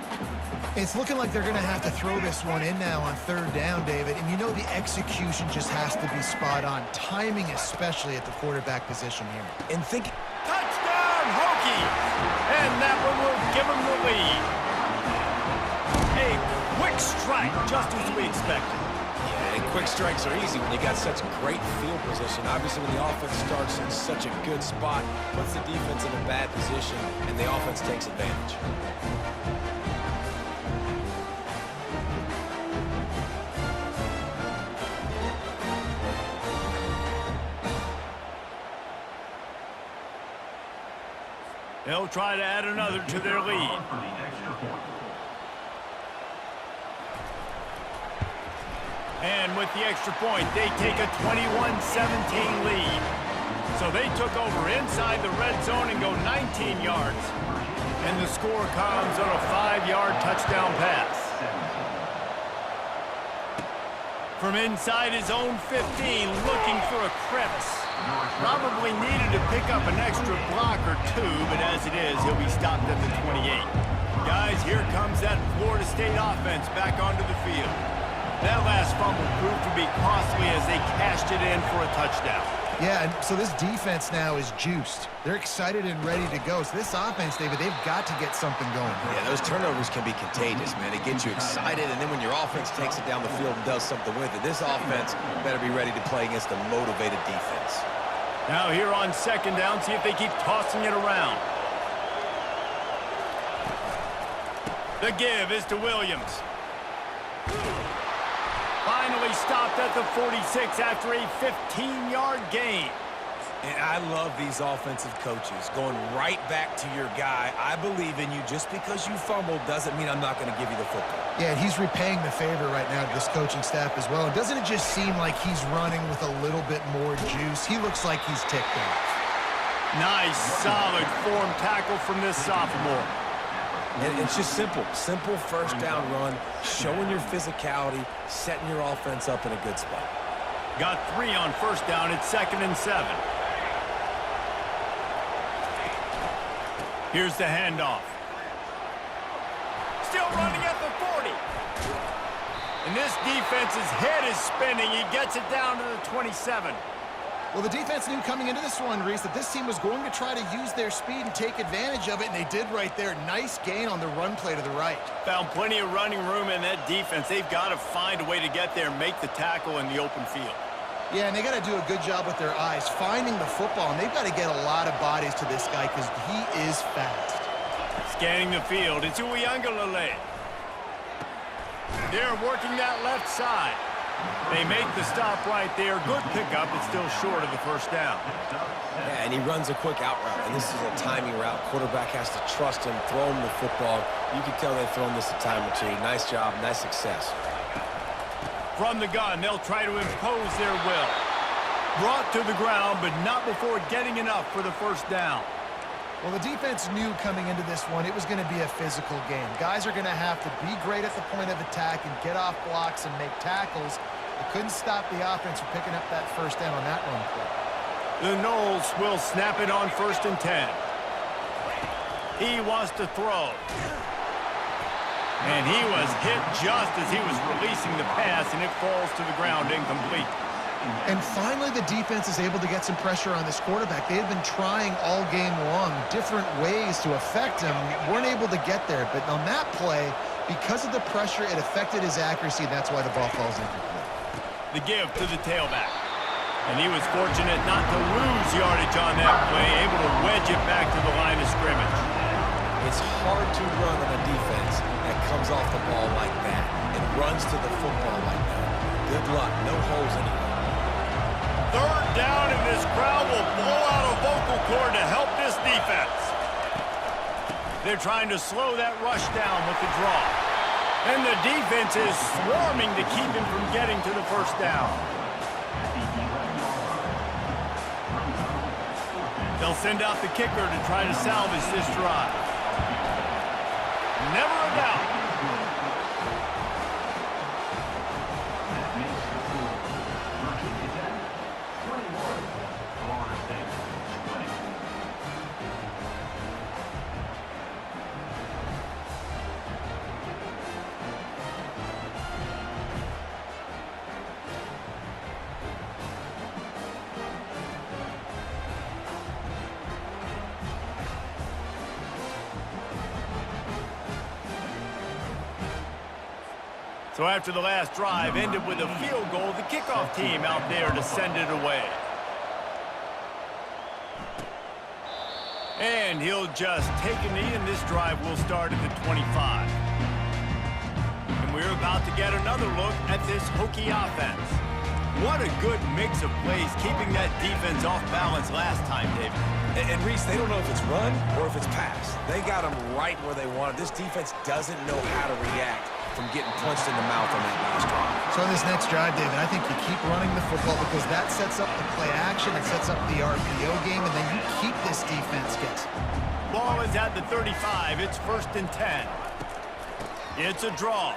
It's looking like they're going to have to throw this one in now on 3rd down, David. And you know the execution just has to be spot on. Timing especially at the quarterback position here. And think... Touchdown, Hokies! And that one will give them the lead. A quick strike, just as we expected. Yeah, and quick strikes are easy when you got such great field position. Obviously, when the offense starts in such a good spot, puts the defense in a bad position, and the offense takes advantage. They'll try to add another to their lead. And with the extra point, they take a 21-17 lead. So they took over inside the red zone and go 19 yards. And the score comes on a 5-yard touchdown pass. From inside his own 15, looking for a crevice. Probably needed to pick up an extra block or 2, but as it is, he'll be stopped at the 28. Guys, here comes that Florida State offense back onto the field. That last fumble proved to be costly as they cashed it in for a touchdown. Yeah, and so this defense now is juiced. They're excited and ready to go. So this offense, David, they've got to get something going. Yeah, those turnovers can be contagious, man. It gets you excited, and then when your offense takes it down the field and does something with it, this offense better be ready to play against a motivated defense. Now here on 2nd down, see if they keep tossing it around. The give is to Williams. Finally stopped at the 46 after a 15-yard gain. And I love these offensive coaches going right back to your guy. I believe in you. Just because you fumbled doesn't mean I'm not going to give you the football. Yeah, and he's repaying the favor right now to this coaching staff as well. And doesn't it just seem like he's running with a little bit more juice? He looks like he's ticked off. Nice, solid form tackle from this sophomore. And it's just simple 1st down run, showing your physicality, setting your offense up in a good spot. Got 3 on 1st down. It's 2nd and 7. Here's the handoff. Still running at the 40. And this defense's head is spinning. He gets it down to the 27. Well, the defense knew coming into this one, Reese, that this team was going to try to use their speed and take advantage of it, and they did right there. Nice gain on the run play to the right. Found plenty of running room in that defense. They've got to find a way to get there and make the tackle in the open field. Yeah, and they got to do a good job with their eyes, finding the football, and they've got to get a lot of bodies to this guy because he is fast. Scanning the field, it's Uiagalelei. They're working that left side. They make the stop right there. Good pickup, but still short of the 1st down. Yeah, and he runs a quick out route, and this is a timing route. Quarterback has to trust him, throw him the football. You can tell they've thrown this a time or two. Nice job, nice success. From the gun, they'll try to impose their will. Brought to the ground, but not before getting enough for the 1st down. Well, the defense knew coming into this one it was going to be a physical game. Guys are going to have to be great at the point of attack and get off blocks and make tackles. They couldn't stop the offense from picking up that 1st down on that run play. The Noles will snap it on 1st and 10. He wants to throw. And he was hit just as he was releasing the pass, and it falls to the ground incomplete. And finally, the defense is able to get some pressure on this quarterback. They had been trying all game long different ways to affect him. Weren't able to get there. But on that play, because of the pressure, it affected his accuracy, and that's why the ball falls incomplete. The give to the tailback. And he was fortunate not to lose yardage on that play, able to wedge it back to the line of scrimmage. It's hard to run on a defense that comes off the ball like that and runs to the football like that. Good luck. No holes anywhere. 3rd down, and this crowd will blow out a vocal cord to help this defense. They're trying to slow that rush down with the draw. And the defense is swarming to keep him from getting to the 1st down. They'll send out the kicker to try to salvage this drive. Never a doubt. So after the last drive ended with a field goal, the kickoff team out there to send it away. And he'll just take a knee, and this drive will start at the 25. And we're about to get another look at this Hokie offense. What a good mix of plays, keeping that defense off balance last time, David. And Reese, they don't know if it's run or if it's pass. They got them right where they want it. This defense doesn't know how to react from getting punched in the mouth on that last drive. So on this next drive, David, I think you keep running the football because that sets up the play action, it sets up the RPO game, and then you keep this defense guessing. Ball is at the 35. It's 1st and 10. It's a draw.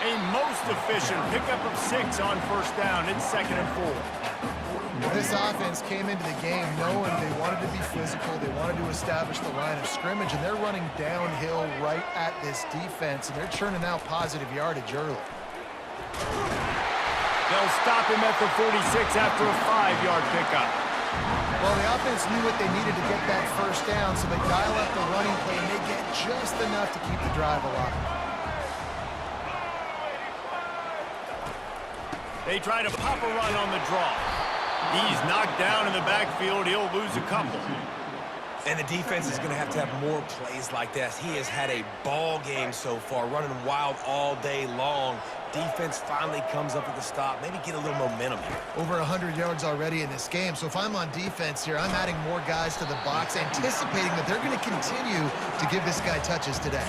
A most efficient pickup of 6 on 1st down. It's 2nd and 4. This offense came into the game knowing they wanted to be physical, they wanted to establish the line of scrimmage, and they're running downhill right at this defense, and they're churning out positive yardage early. They'll stop him at the 46 after a 5-yard pickup. Well, the offense knew what they needed to get that 1st down, so they dial up the running play, and they get just enough to keep the drive alive. They try to pop a run on the draw. He's knocked down in the backfield. He'll lose a couple. And the defense is going to have more plays like this. He has had a ball game so far, running wild all day long. Defense finally comes up with a stop. Maybe get a little momentum here. Over 100 yards already in this game. So if I'm on defense here, I'm adding more guys to the box, anticipating that they're going to continue to give this guy touches today.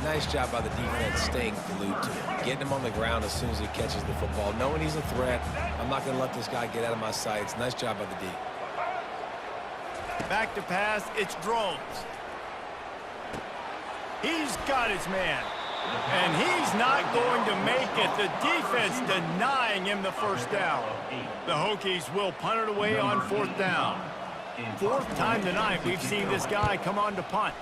Nice job by the defense staying glued to him, getting him on the ground as soon as he catches the football, knowing he's a threat. I'm not going to let this guy get out of my sights. Nice job by the D. Back to pass, it's Drones. He's got his man, and he's not going to make it. The defense denying him the 1st down. The Hokies will punt it away on 4th down. 4th time tonight we've seen this guy come on to punt.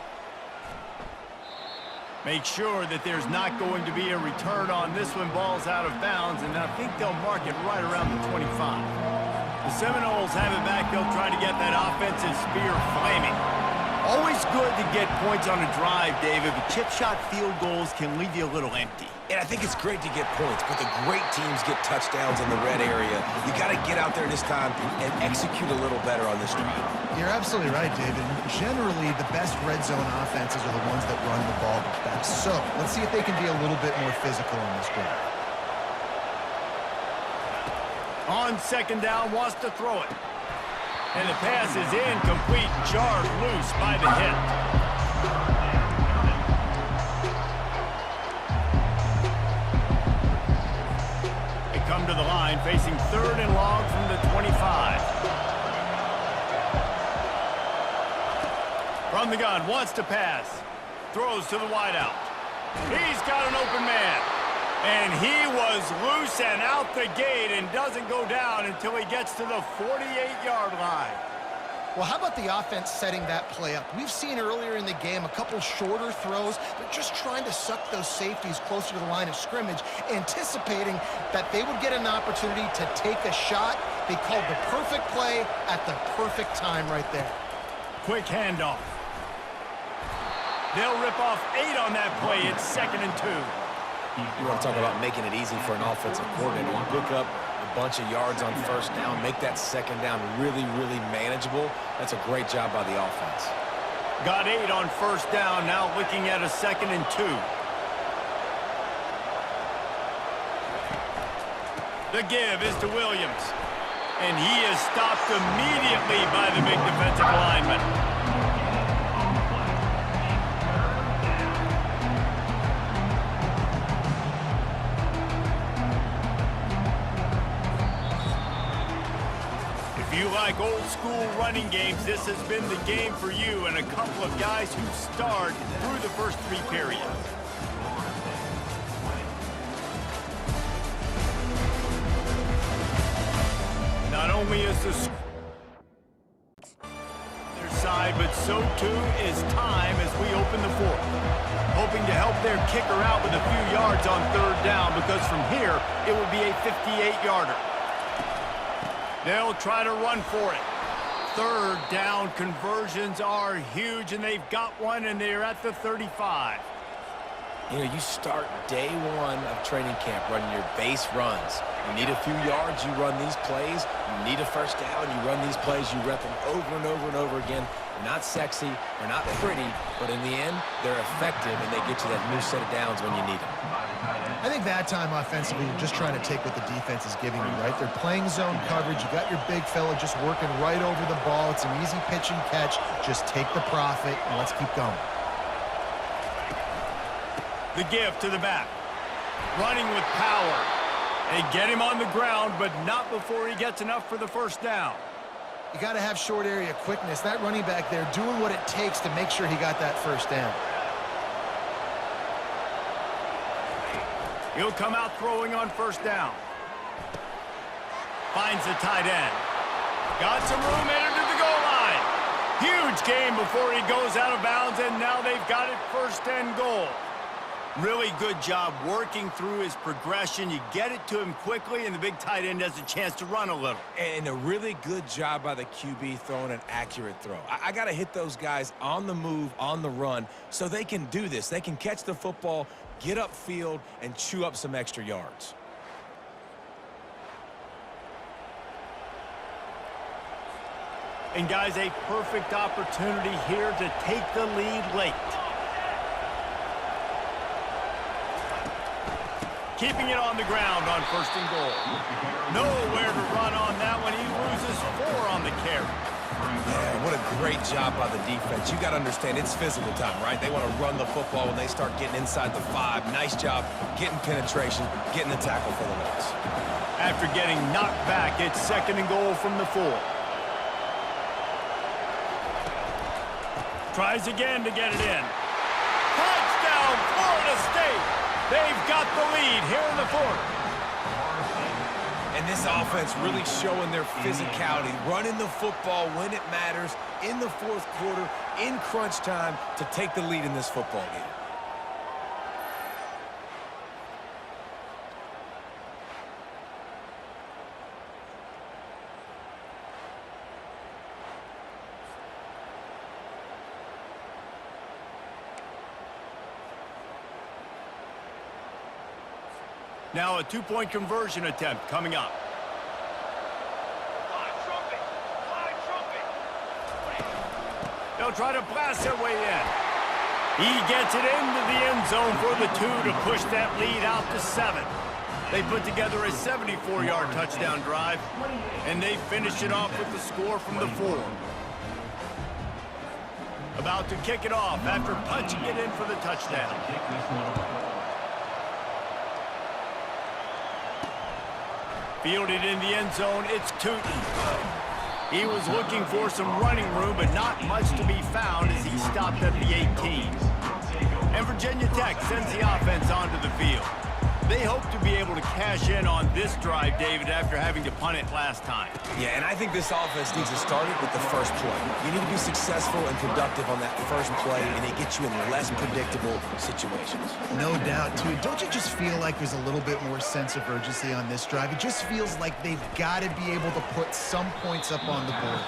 Make sure that there's not going to be a return on this one. Ball's out of bounds, and I think they'll mark it right around the 25. The Seminoles have it back. They'll try to get that offensive spear flaming. Always good to get points on a drive, David, but chip shot field goals can leave you a little empty. And I think it's great to get points, but the great teams get touchdowns in the red area. You got to get out there this time and execute a little better on this drive. You're absolutely right, David. Generally, the best red zone offenses are the ones that run the ball the best. So let's see if they can be a little bit more physical on this drive. On 2nd down, wants to throw it. And the pass is incomplete, jarred loose by the hit. Come to the line, facing 3rd and long from the 25. From the gun, wants to pass. Throws to the wideout. He's got an open man. And he was loose and out the gate and doesn't go down until he gets to the 48-yard line. Well, how about the offense setting that play up? We've seen earlier in the game a couple shorter throws, but just trying to suck those safeties closer to the line of scrimmage, anticipating that they would get an opportunity to take a shot. They called the perfect play at the perfect time right there. Quick handoff. They'll rip off 8 on that play. It's 2nd and 2. You want to talk about making it easy for an offensive coordinator. You pick up a bunch of yards on first down, make that second down really, really manageable. That's a great job by the offense. Got 8 on first down, now looking at a 2nd and 2. The give is to Williams. And he is stopped immediately by the big defensive lineman. If you like old school running games, this has been the game for you and a couple of guys who starred through the first 3 periods. Not only is the their side, but so too is time as we open the 4th. Hoping to help their kicker out with a few yards on 3rd down, because from here it would be a 58-yarder. They'll try to run for it. 3rd down conversions are huge, and they've got one, and they're at the 35. You know, you start day 1 of training camp running your base runs. You need a few yards, you run these plays. You need a first down, you run these plays. You rep them over and over and over again. They're not sexy, they're not pretty, but in the end, they're effective, and they get you that new set of downs when you need them. I think that time offensively, you're just trying to take what the defense is giving you, right? They're playing zone coverage. You got your big fella just working right over the ball. It's an easy pitch and catch. Just take the profit, and let's keep going. The give to the back. Running with power. They get him on the ground, but not before he gets enough for the first down. You got to have short area quickness. That running back there doing what it takes to make sure he got that first down. He'll come out throwing on first down. Finds the tight end. Got some room, headed to the goal line. Huge gain before he goes out of bounds, and now they've got it 1st and goal. Really good job working through his progression. You get it to him quickly, and the big tight end has a chance to run a little. And a really good job by the QB throwing an accurate throw. I got to hit those guys on the move, on the run, so they can do this. They can catch the football, get upfield, and chew up some extra yards. And guys, a perfect opportunity here to take the lead late. Keeping it on the ground on 1st and goal. Nowhere to run on that one. He loses 4 on the carry. Yeah, what a great job by the defense. You got to understand, it's physical time, right? They want to run the football when they start getting inside the 5. Nice job getting penetration, getting the tackle for the loss. After getting knocked back, it's 2nd and goal from the 4. Tries again to get it in. Touchdown, Florida State! They've got the lead here in the 4th. And this offense really showing their physicality, running the football when it matters in the 4th quarter, in crunch time, to take the lead in this football game. Now a 2-point conversion attempt coming up. They'll try to blast their way in. He gets it into the end zone for the 2 to push that lead out to 7. They put together a 74-yard touchdown drive, and they finish it off with the score from the 4. About to kick it off after punching it in for the touchdown. Fielded in the end zone, it's Tootin. He was looking for some running room, but not much to be found as he stopped at the 18. And Virginia Tech sends the offense onto the field. They hope to be able to cash in on this drive, David, after having to punt it last time. Yeah, and I think this offense needs to start it with the first play. You need to be successful and productive on that first play, and it gets you in less predictable situations. No doubt, too. Don't you just feel like there's a little bit more sense of urgency on this drive? It just feels like they've got to be able to put some points up on the board.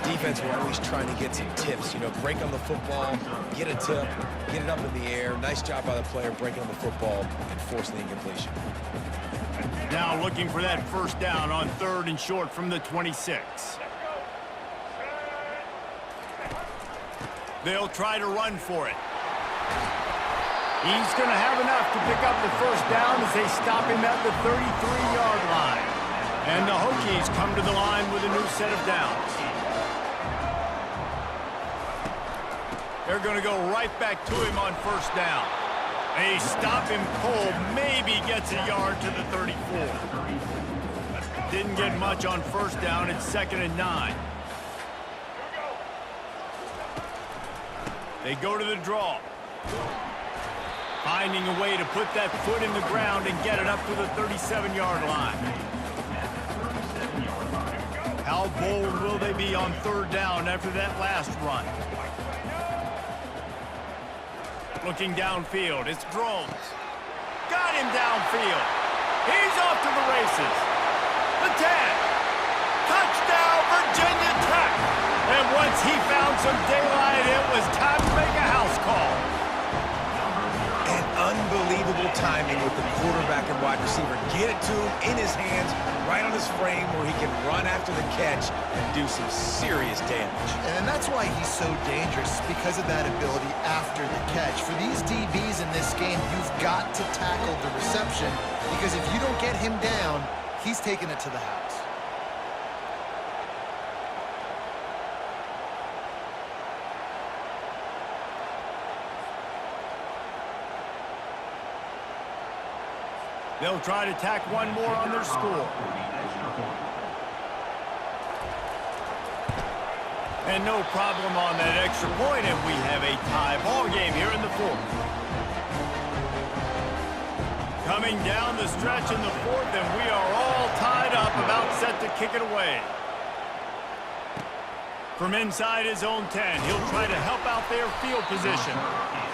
Defense will always trying to get some tips, you know, break on the football, get a tip, get it up in the air. Nice job by the player breaking on the football and forcing the incompletion. Now looking for that first down on 3rd and short from the 26. They'll try to run for it. He's going to have enough to pick up the first down as they stop him at the 33-yard line. And the Hokies come to the line with a new set of downs. They're going to go right back to him on first down. They stop him cold, maybe gets a yard to the 34. Didn't get much on first down. It's 2nd and 9. They go to the draw. Finding a way to put that foot in the ground and get it up to the 37-yard line. How bold will they be on 3rd down after that last run? Looking downfield, it's Drones. Got him downfield. He's off to the races. The 10. Touchdown, Virginia Tech. And once he found some daylight, it was time to make a house call. And unbelievable timing with the quarterback and wide receiver. Get it to him in his hands, right on his frame where he can run after the catch and do some serious damage. And that's why he's so dangerous, because of that ability after the catch. For these DBs in this game, you've got to tackle the reception, because if you don't get him down, he's taking it to the house. They'll try to tack one more on their score. And no problem on that extra point, and we have a tie ball game here in the 4th. Coming down the stretch in the 4th, and we are all tied up, about set to kick it away. From inside his own 10, he'll try to help out their field position.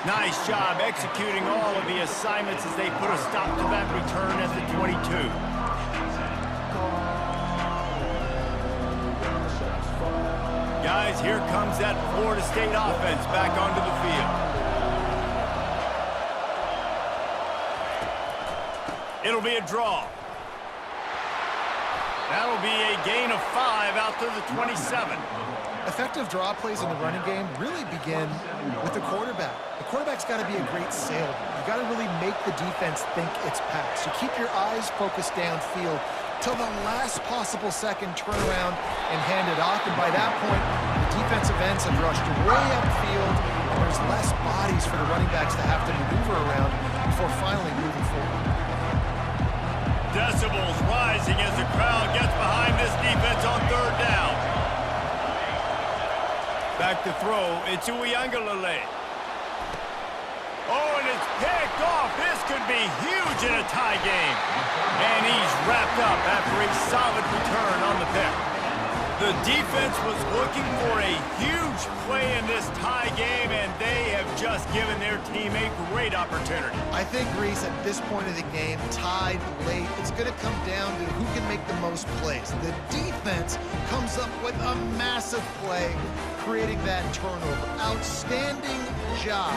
Nice job executing all of the assignments as they put a stop to that return at the 22. Guys, here comes that Florida State offense back onto the field. It'll be a draw. That'll be a gain of 5 out to the 27. Effective draw plays in the running game really begin with the quarterback. The quarterback's got to be a great salesman. You got to really make the defense think it's pass. You keep your eyes focused downfield till the last possible second, turn around and hand it off. And by that point, the defensive ends have rushed way upfield, and there's less bodies for the running backs to have to maneuver around before finally moving forward. Decibels rising as the crowd gets behind this defense on 3rd down. Back to throw, it's Uiagalelei. Oh, and it's picked off. This could be huge in a tie game. And he's wrapped up after a solid return on the pick. The defense was looking for a huge play in this tie game, and they have just given their team a great opportunity. I think, Reese, at this point of the game, tied late, it's going to come down to who can make the most plays. The defense comes up with a massive play, creating that turnover. Outstanding job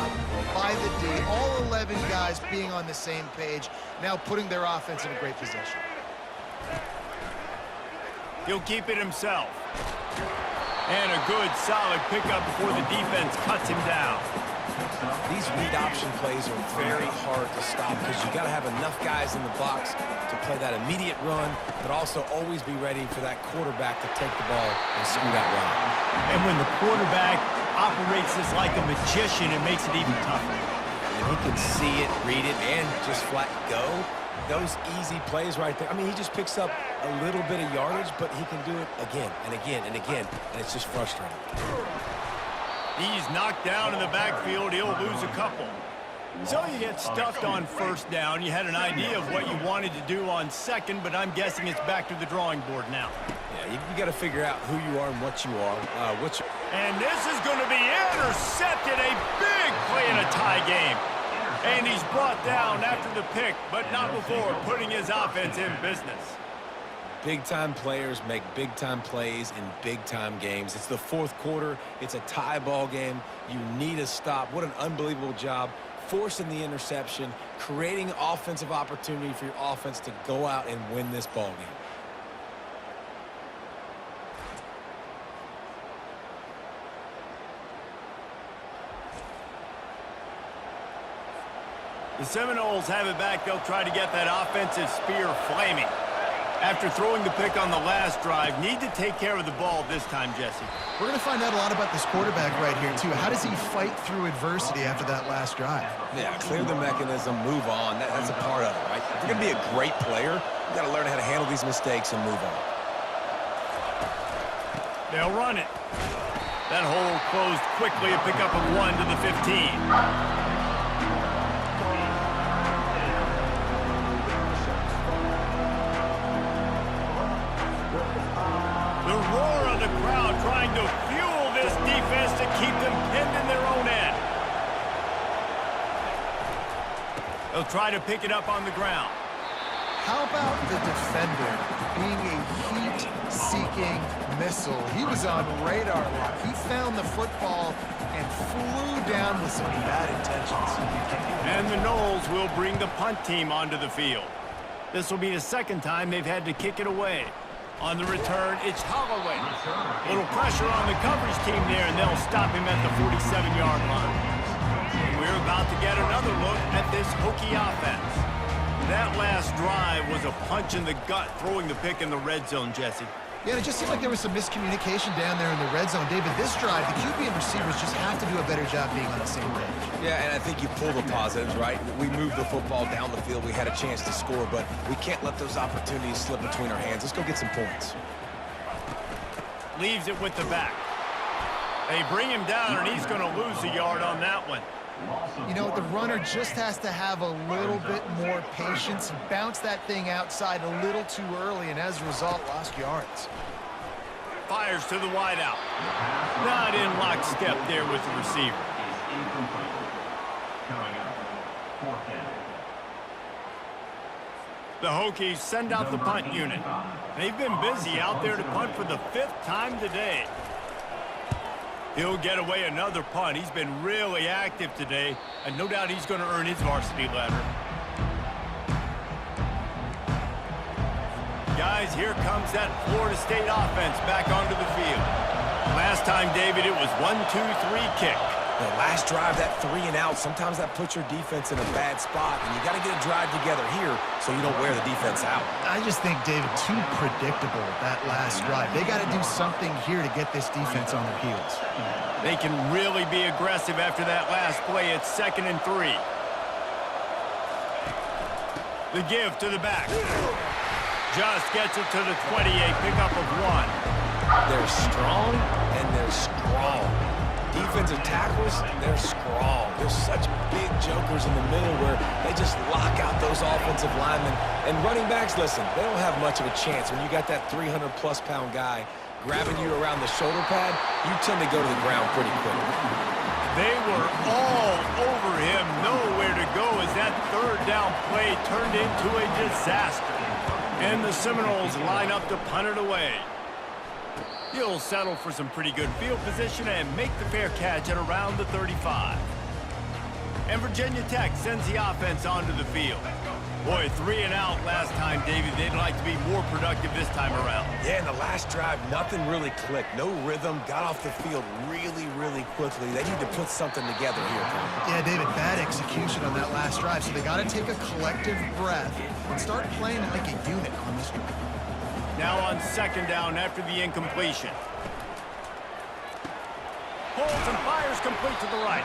by the D. All 11 guys being on the same page, now putting their offense in a great position. He'll keep it himself. And a good, solid pickup before the defense cuts him down. These read option plays are very hard to stop because you got to have enough guys in the box to play that immediate run, but also always be ready for that quarterback to take the ball and screw that run. And when the quarterback operates this like a magician, it makes it even tougher. And he can see it, read it, and just flat go. Those easy plays right there. I mean, he just picks up a little bit of yardage, but he can do it again and again and again, and it's just frustrating. He's knocked down in the backfield. He'll lose a couple. So you get stuffed on first down. You had an idea of what you wanted to do on second, but I'm guessing it's back to the drawing board now. Yeah, you got to figure out who you are and what you are. And this is going to be intercepted. A big play in a tie game. And he's brought down after the pick, but not before putting his offense in business. Big-time players make big-time plays in big-time games. It's the fourth quarter. It's a tie ball game. You need a stop. What an unbelievable job forcing the interception, creating offensive opportunity for your offense to go out and win this ball game. The Seminoles have it back. They'll try to get that offensive spear flaming. After throwing the pick on the last drive, need to take care of the ball this time, Jesse. We're going to find out a lot about this quarterback right here, too. How does he fight through adversity after that last drive? Yeah, clear the mechanism, move on. That's a part of it, right? If you're going to be a great player, you got to learn how to handle these mistakes and move on. They'll run it. That hole closed quickly. A pickup of 1 to the 15. Trying to fuel this defense to keep them pinned in their own end. They'll try to pick it up on the ground. How about the defender being a heat-seeking missile? He was on radar lock. He found the football and flew down with some bad intentions. And the Noles will bring the punt team onto the field. This will be the second time they've had to kick it away. On the return, it's Holloway. Little pressure on the coverage team there, and they'll stop him at the 47-yard line. And we're about to get another look at this Hokie offense. That last drive was a punch in the gut, throwing the pick in the red zone, Jesse. Yeah, it just seemed like there was some miscommunication down there in the red zone. David, this drive, the QB and receivers just have to do a better job being on the same page. Yeah, and I think you pull the positives, right? We moved the football down the field. We had a chance to score, but we can't let those opportunities slip between our hands. Let's go get some points. Leaves it with the back. They bring him down, and he's going to lose a yard on that one. You know, the runner just has to have a little bit more patience. He bounced that thing outside a little too early, and as a result, lost yards. Fires to the wideout. Not in lockstep there with the receiver. The Hokies send out the punt unit. They've been busy out there to punt for the 5th time today. He'll get away another punt. He's been really active today, and no doubt he's going to earn his varsity ladder. Guys, here comes that Florida State offense back onto the field. Last time, David, it was 1-2-3 kick. The last drive, that 3 and out, sometimes that puts your defense in a bad spot, and you got to get a drive together here so you don't wear the defense out. I just think, David, too predictable, that last drive. They got to do something here to get this defense on their heels. They can really be aggressive after that last play. It's 2nd and 3. The give to the back. Just gets it to the 28, pickup of 1. They're strong, and they're strong. Defensive tackles, they're strong. They're such big jokers in the middle where they just lock out those offensive linemen. And running backs, listen, they don't have much of a chance. When you got that 300-plus pound guy grabbing you around the shoulder pad, you tend to go to the ground pretty quickly. They were all over him, nowhere to go as that 3rd down play turned into a disaster. And the Seminoles line up to punt it away. He'll settle for some pretty good field position and make the fair catch at around the 35. And Virginia Tech sends the offense onto the field. Boy, 3 and out last time, David. They'd like to be more productive this time around. Yeah, in the last drive, nothing really clicked. No rhythm, got off the field really, really quickly. They need to put something together here. Yeah, David, bad execution on that last drive, so they got to take a collective breath and start playing like a unit on this drive. Now on 2nd down after the incompletion. Pulls and fires complete to the right.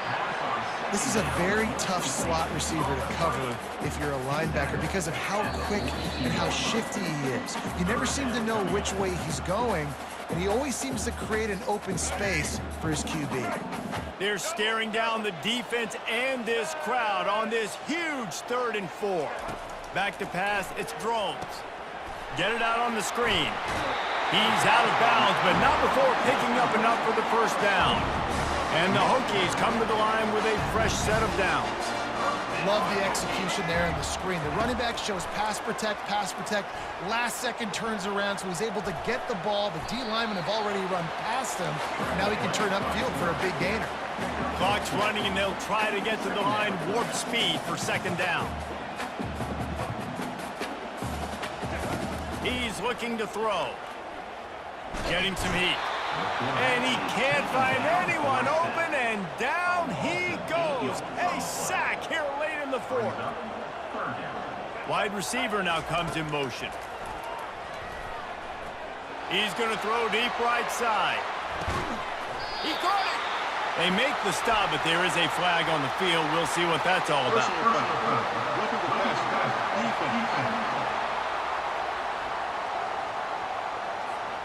This is a very tough slot receiver to cover if you're a linebacker because of how quick and how shifty he is. You never seem to know which way he's going, and he always seems to create an open space for his QB. They're staring down the defense and this crowd on this huge 3rd and 4. Back to pass, it's Drones. Get it out on the screen. He's out of bounds, but not before picking up enough for the first down. And the Hokies come to the line with a fresh set of downs. Love the execution there in the screen. The running back shows pass protect, last second turns around, so he's able to get the ball. The D linemen have already run past him. Now he can turn upfield for a big gainer. Clock's running, and they'll try to get to the line warp speed for 2nd down. He's looking to throw. Getting some heat. And he can't find anyone open, and down he goes. A sack here late in the 4th. Wide receiver now comes in motion. He's going to throw deep right side. He caught it. They make the stop, but there is a flag on the field. We'll see what that's all about.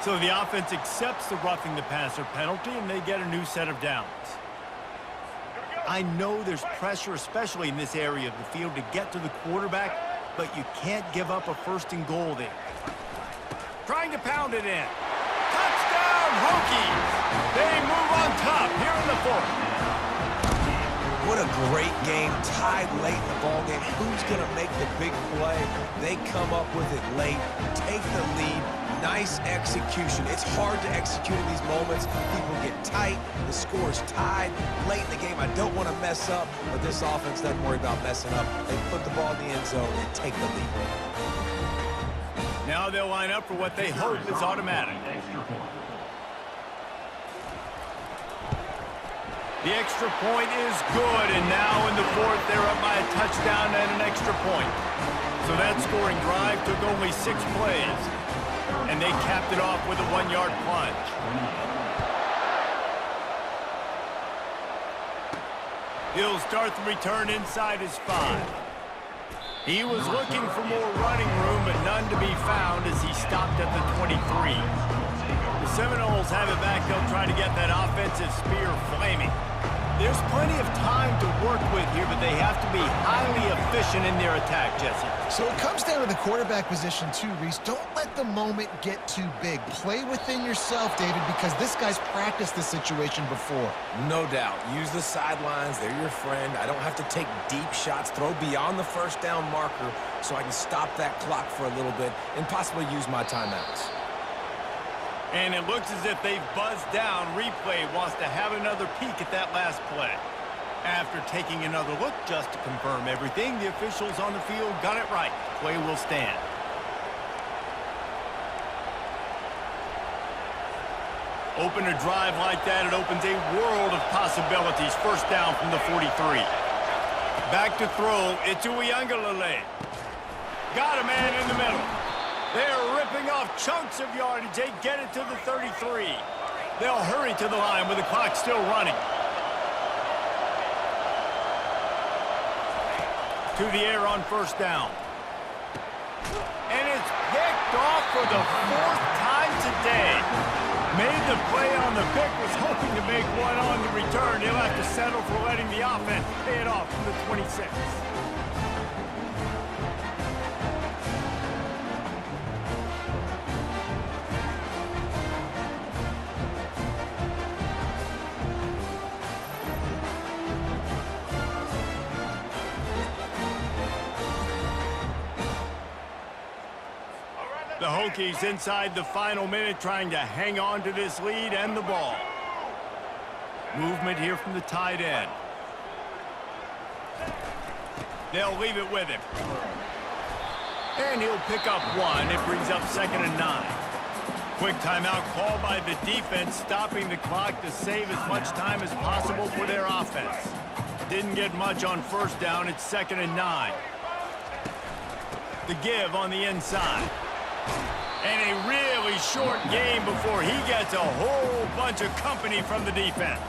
So the offense accepts the roughing the passer penalty, and they get a new set of downs. I know there's pressure, especially in this area of the field, to get to the quarterback, but you can't give up a 1st and goal there. Trying to pound it in. Touchdown, Hokies! They move on top here in the 4th. What a great game, tied late in the ball game. Who's going to make the big play? They come up with it late, take the lead. Nice execution. It's hard to execute in these moments. People get tight. The score's tied late in the game. I don't want to mess up, but this offense doesn't worry about messing up. They put the ball in the end zone and take the lead. Now they'll line up for what they hope is automatic. The extra point is good, and now in the 4th, they're up by a touchdown and an extra point. So that scoring drive took only 6 plays. And they capped it off with a 1-yard plunge. He'll start the return inside his 5. He was looking for more running room, but none to be found as he stopped at the 23. The Seminoles have it back. They'll try to get that offensive spear flaming. There's plenty of time to work with here, but they have to be highly efficient in their attack, Jesse. So it comes down to the quarterback position too, Reese. Don't let the moment get too big. Play within yourself, David, because this guy's practiced this situation before. No doubt. Use the sidelines. They're your friend. I don't have to take deep shots. Throw beyond the 1st down marker so I can stop that clock for a little bit and possibly use my timeouts. And it looks as if they've buzzed down. Replay wants to have another peek at that last play. After taking another look just to confirm everything, the officials on the field got it right. Play will stand. Open a drive like that, it opens a world of possibilities. 1st down from the 43. Back to throw, it's Uiagalelei. Got a man in the middle. They're ripping off chunks of yardage. They get it to the 33. They'll hurry to the line with the clock still running. To the air on 1st down. And it's picked off for the 4th time today. Made the play on the pick, was hoping to make one on the return. He'll have to settle for letting the offense pay it off from the 26. The Hokies inside the final minute trying to hang on to this lead and the ball. Movement here from the tight end. They'll leave it with him. And he'll pick up 1. It brings up 2nd and 9. Quick timeout called by the defense, stopping the clock to save as much time as possible for their offense. Didn't get much on 1st down. It's 2nd and 9. The give on the inside. And a really short game before he gets a whole bunch of company from the defense.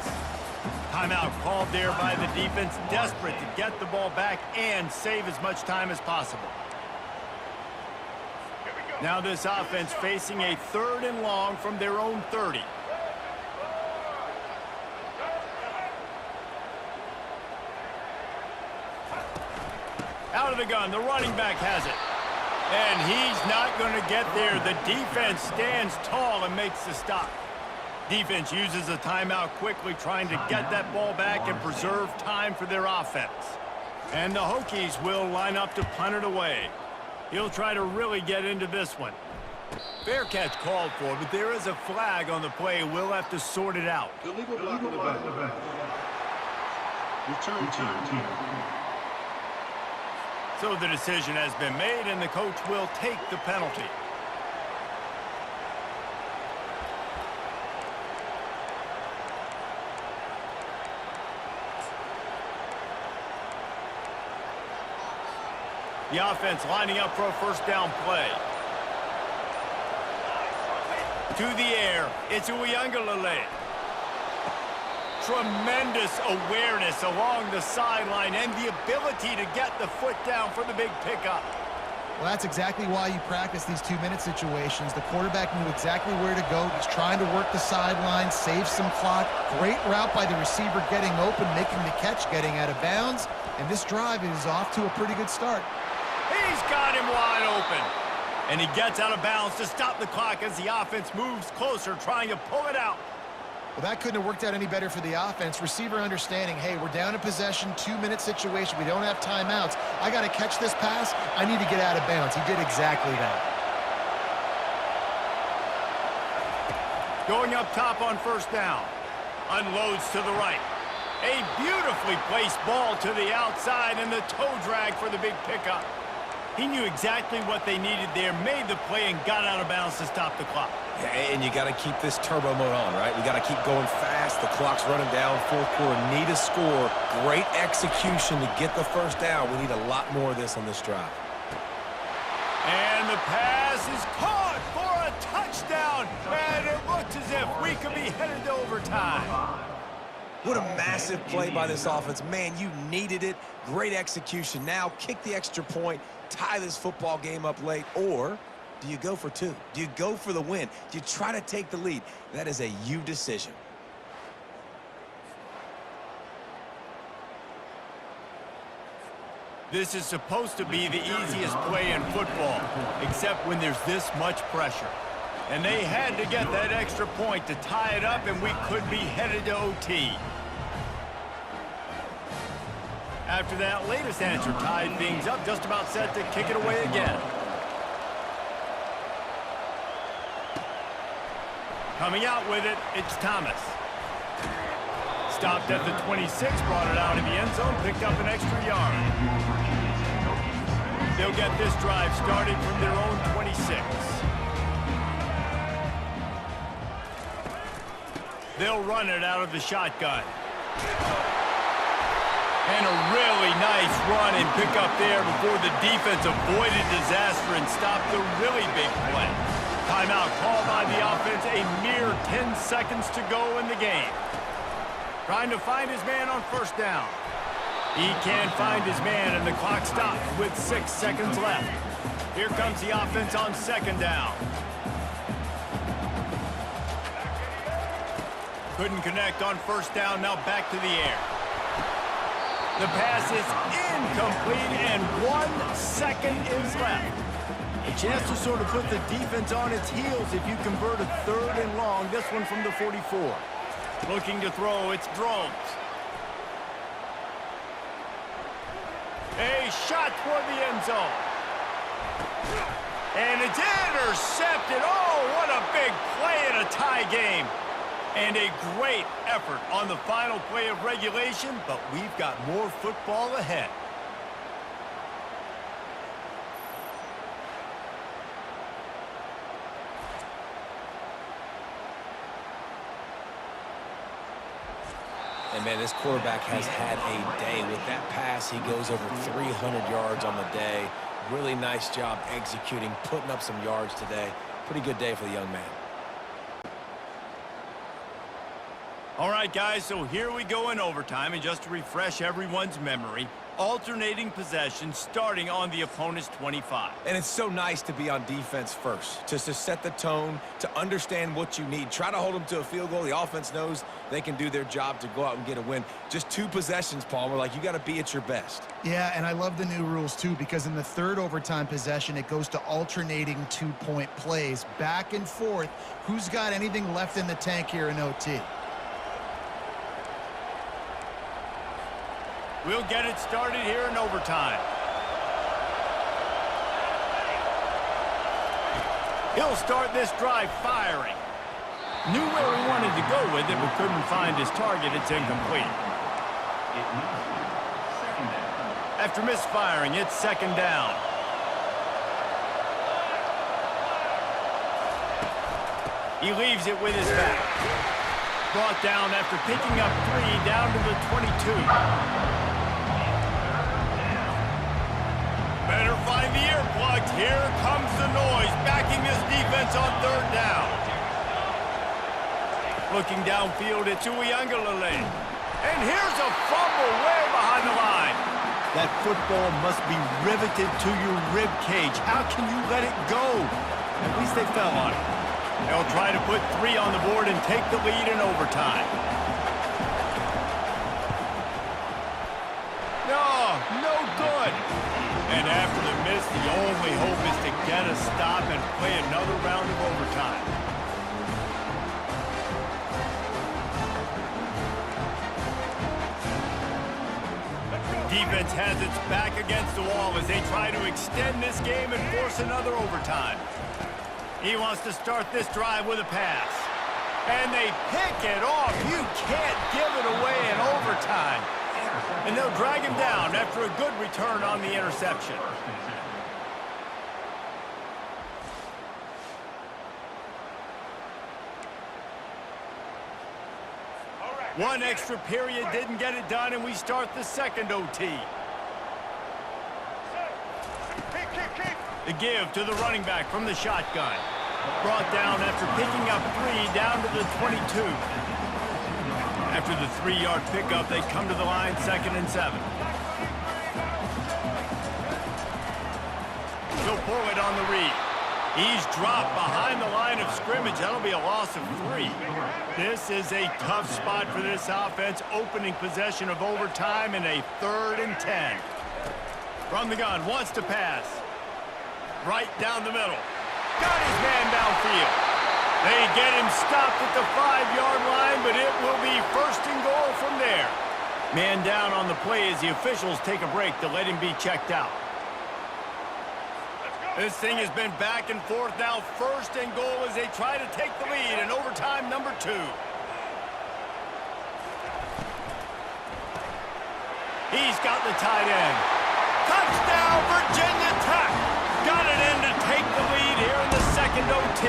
Timeout called there by the defense, desperate to get the ball back and save as much time as possible. Now this offense facing a 3rd and long from their own 30. Out of the gun, the running back has it. And he's not going to get there. The defense stands tall and makes the stop. Defense uses a timeout quickly, trying to get that ball back and preserve time for their offense. And the Hokies will line up to punt it away. He'll try to really get into this one. Fair catch called for, but there is a flag on the play. We'll have to sort it out. Illegal block in the back. Return team. So the decision has been made, and the coach will take the penalty. The offense lining up for a first down play. To the air, it's Uyangalele. Tremendous awareness along the sideline and the ability to get the foot down for the big pickup. Well, that's exactly why you practice these 2-minute situations. The quarterback knew exactly where to go. He's trying to work the sideline, save some clock. Great route by the receiver getting open, making the catch, getting out of bounds. And this drive is off to a pretty good start. He's got him wide open. And he gets out of bounds to stop the clock as the offense moves closer, trying to pull it out. Well, that couldn't have worked out any better for the offense. Receiver understanding, hey, we're down in possession, 2-minute situation. We don't have timeouts. I got to catch this pass. I need to get out of bounds. He did exactly that. Going up top on first down. Unloads to the right. A beautifully placed ball to the outside and the toe drag for the big pickup. He knew exactly what they needed there, made the play, and got out of bounds to stop the clock. Yeah, and you got to keep this turbo mode on, right? We got to keep going fast. The clock's running down. Fourth quarter, need a score. Great execution to get the first down. We need a lot more of this on this drive. And the pass is caught for a touchdown. And it looks as if we could be headed to overtime. What a massive play by this offense. Man, you needed it. Great execution. Now kick the extra point, tie this football game up late, or do you go for two? Do you go for the win? Do you try to take the lead? That is a you decision. This is supposed to be the easiest play in football, except when there's this much pressure. And they had to get that extra point to tie it up, and we could be headed to OT. After that latest answer tied things up, just about set to kick it away again. Coming out with it, it's Thomas. Stopped at the 26, brought it out of the end zone, picked up an extra yard. They'll get this drive started from their own 26. They'll run it out of the shotgun. And a really nice run and pick up there before the defense avoided disaster and stopped the really big play. Timeout called by the offense, a mere 10 seconds to go in the game. Trying to find his man on first down. He can't find his man, and the clock stops with 6 seconds left. Here comes the offense on second down. Couldn't connect on first down, now back to the air. The pass is incomplete, and 1 second is left. A chance to sort of put the defense on its heels if you convert a 3rd and long. This one from the 44. Looking to throw, it's Drones. A shot toward the end zone. And it's intercepted. Oh, what a big play in a tie game. And a great effort on the final play of regulation, but we've got more football ahead. And, man, this quarterback has had a day. With that pass, he goes over 300 yards on the day. Really nice job executing, putting up some yards today. Pretty good day for the young man. All right, guys, so here we go in overtime, and just to refresh everyone's memory, alternating possession starting on the opponent's 25. And it's so nice to be on defense first, just to set the tone, to understand what you need. Try to hold them to a field goal. The offense knows they can do their job to go out and get a win. Just 2 possessions, Palmer. Like, you got to be at your best. Yeah, and I love the new rules, too, because in the third overtime possession, it goes to alternating 2-point plays, back and forth. Who's got anything left in the tank here in OT? We'll get it started here in overtime. He'll start this drive firing. Knew where he wanted to go with it, but couldn't find his target. It's incomplete. After misfiring, it's second down. He leaves it with his back. Brought down after picking up 3 down to the 22. Better find the earplugs. Here comes the noise, backing this defense on third down. Looking downfield, it's Uiagalelei. And here's a fumble way behind the line. That football must be riveted to your rib cage. How can you let it go? At least they fell on it. They'll try to put 3 on the board and take the lead in overtime. No good. And after the miss, the only hope is to get a stop and play another round of overtime. Defense has its back against the wall as they try to extend this game and force another overtime. He wants to start this drive with a pass. And they pick it off. You can't give it away in overtime. And they'll drag him down after a good return on the interception. One extra period didn't get it done, and we start the second OT. The give to the running back from the shotgun. Brought down after picking up 3 down to the 22. After the 3-yard pickup, they come to the line, 2nd and 7. He'll pull it on the read. He's dropped behind the line of scrimmage. That'll be a loss of 3. This is a tough spot for this offense, opening possession of overtime in a 3rd and 10. From the gun, wants to pass. Right down the middle. Got his man downfield. They get him stopped at the 5-yard line, but it will be 1st and goal from there. Man down on the play as the officials take a break to let him be checked out. This thing has been back and forth now. 1st and goal as they try to take the lead in overtime number 2. He's got the tight end. Touchdown, Virginia Tech! Got it in to take the lead here in the second OT.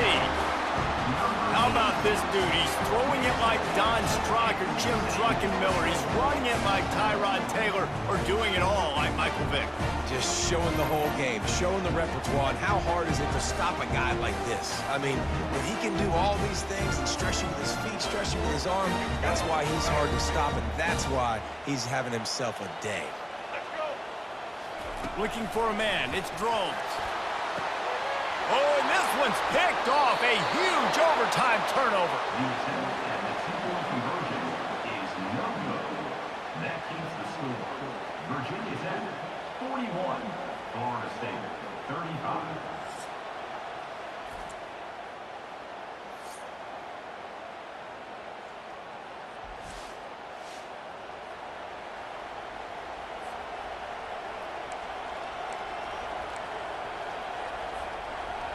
How about this dude? He's throwing it like Don Strock or Jim Druckenmiller. He's running it like Tyrod Taylor, or doing it all like Michael Vick. Just showing the whole game, showing the repertoire, and how hard is it to stop a guy like this? I mean, when he can do all these things and stretch you with his feet, stretch you with his arm, that's why he's hard to stop, and that's why he's having himself a day. Looking for a man. It's Drones. Oh, and this one's picked off. A huge overtime turnover. The attempt at the 2-point conversion is no good. That keeps the score. Virginia Tech, 41. Florida State, 35.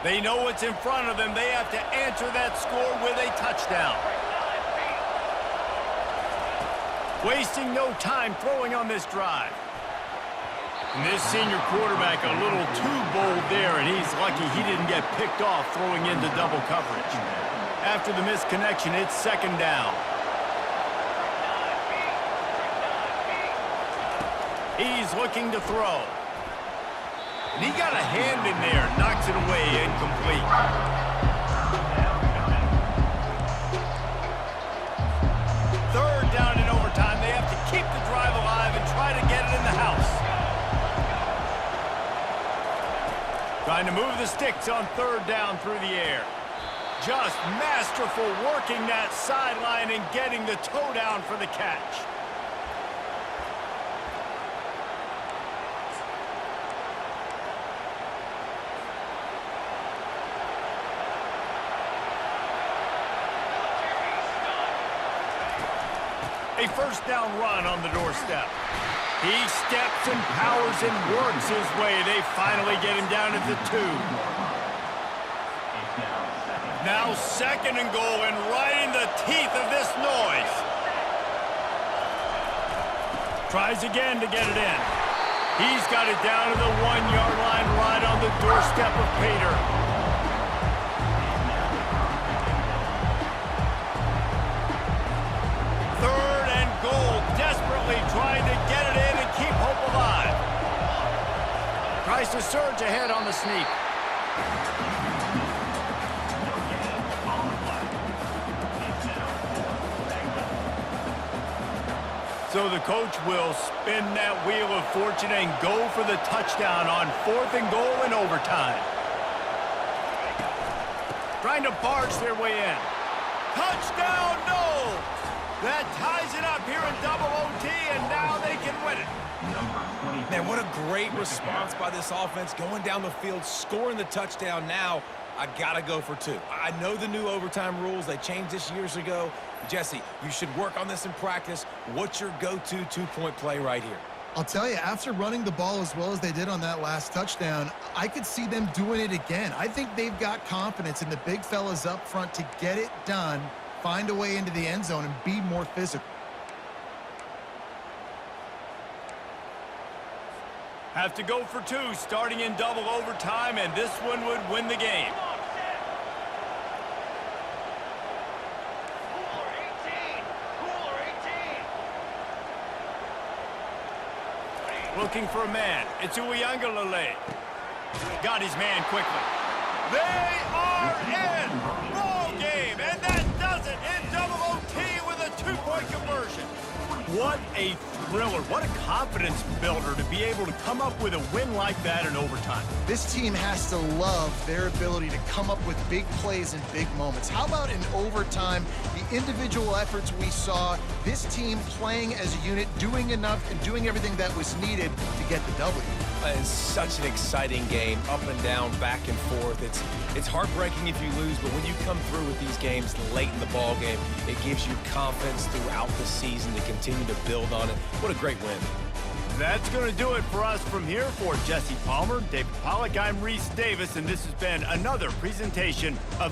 They know what's in front of them. They have to answer that score with a touchdown. Wasting no time throwing on this drive. And this senior quarterback a little too bold there, and he's lucky he didn't get picked off throwing into double coverage. After the misconnection, it's 2nd down. He's looking to throw. And he got a hand in there, knocks it away, incomplete. 3rd Trying to move the sticks on third down through the air. Just masterful working that sideline and getting the toe down for the catch. A first down run on the doorstep. He steps and powers and works his way. They finally get him down at the 2. Now second and goal and right in the teeth of this noise. Tries again to get it in. He's got it down to the 1-yard line right on the doorstep of Pater. Desperately trying to get it in and keep hope alive. Tries to surge ahead on the sneak. So the coach will spin that wheel of fortune and go for the touchdown on 4th and goal in overtime. Trying to barge their way in. Touchdown, no! That ties it up here in double OT, and now they can win it. Man, what a great response by this offense. Going down the field, scoring the touchdown. Now, I got to go for 2. I know the new overtime rules. They changed this years ago. Jesse, you should work on this in practice. What's your go-to 2-point play right here? I'll tell you, after running the ball as well as they did on that last touchdown, I could see them doing it again. I think they've got confidence in the big fellas up front to get it done, find a way into the end zone, and be more physical. Have to go for 2, starting in double overtime, and this one would win the game. Looking for a man. It's Uyangalele. Got his man quickly. They are in! Ball game! And that does it in double OT with a 2-point conversion. What a thriller. What a confidence builder to be able to come up with a win like that in overtime. This team has to love their ability to come up with big plays in big moments. How about in overtime, the individual efforts we saw, this team playing as a unit, doing enough and doing everything that was needed to get the W. It's such an exciting game, up and down, back and forth. It's heartbreaking if you lose, but when you come through with these games late in the ball game, it gives you confidence throughout the season to continue to build on it. What a great win. That's going to do it for us from here. For Jesse Palmer, David Pollack, I'm Reese Davis, and this has been another presentation of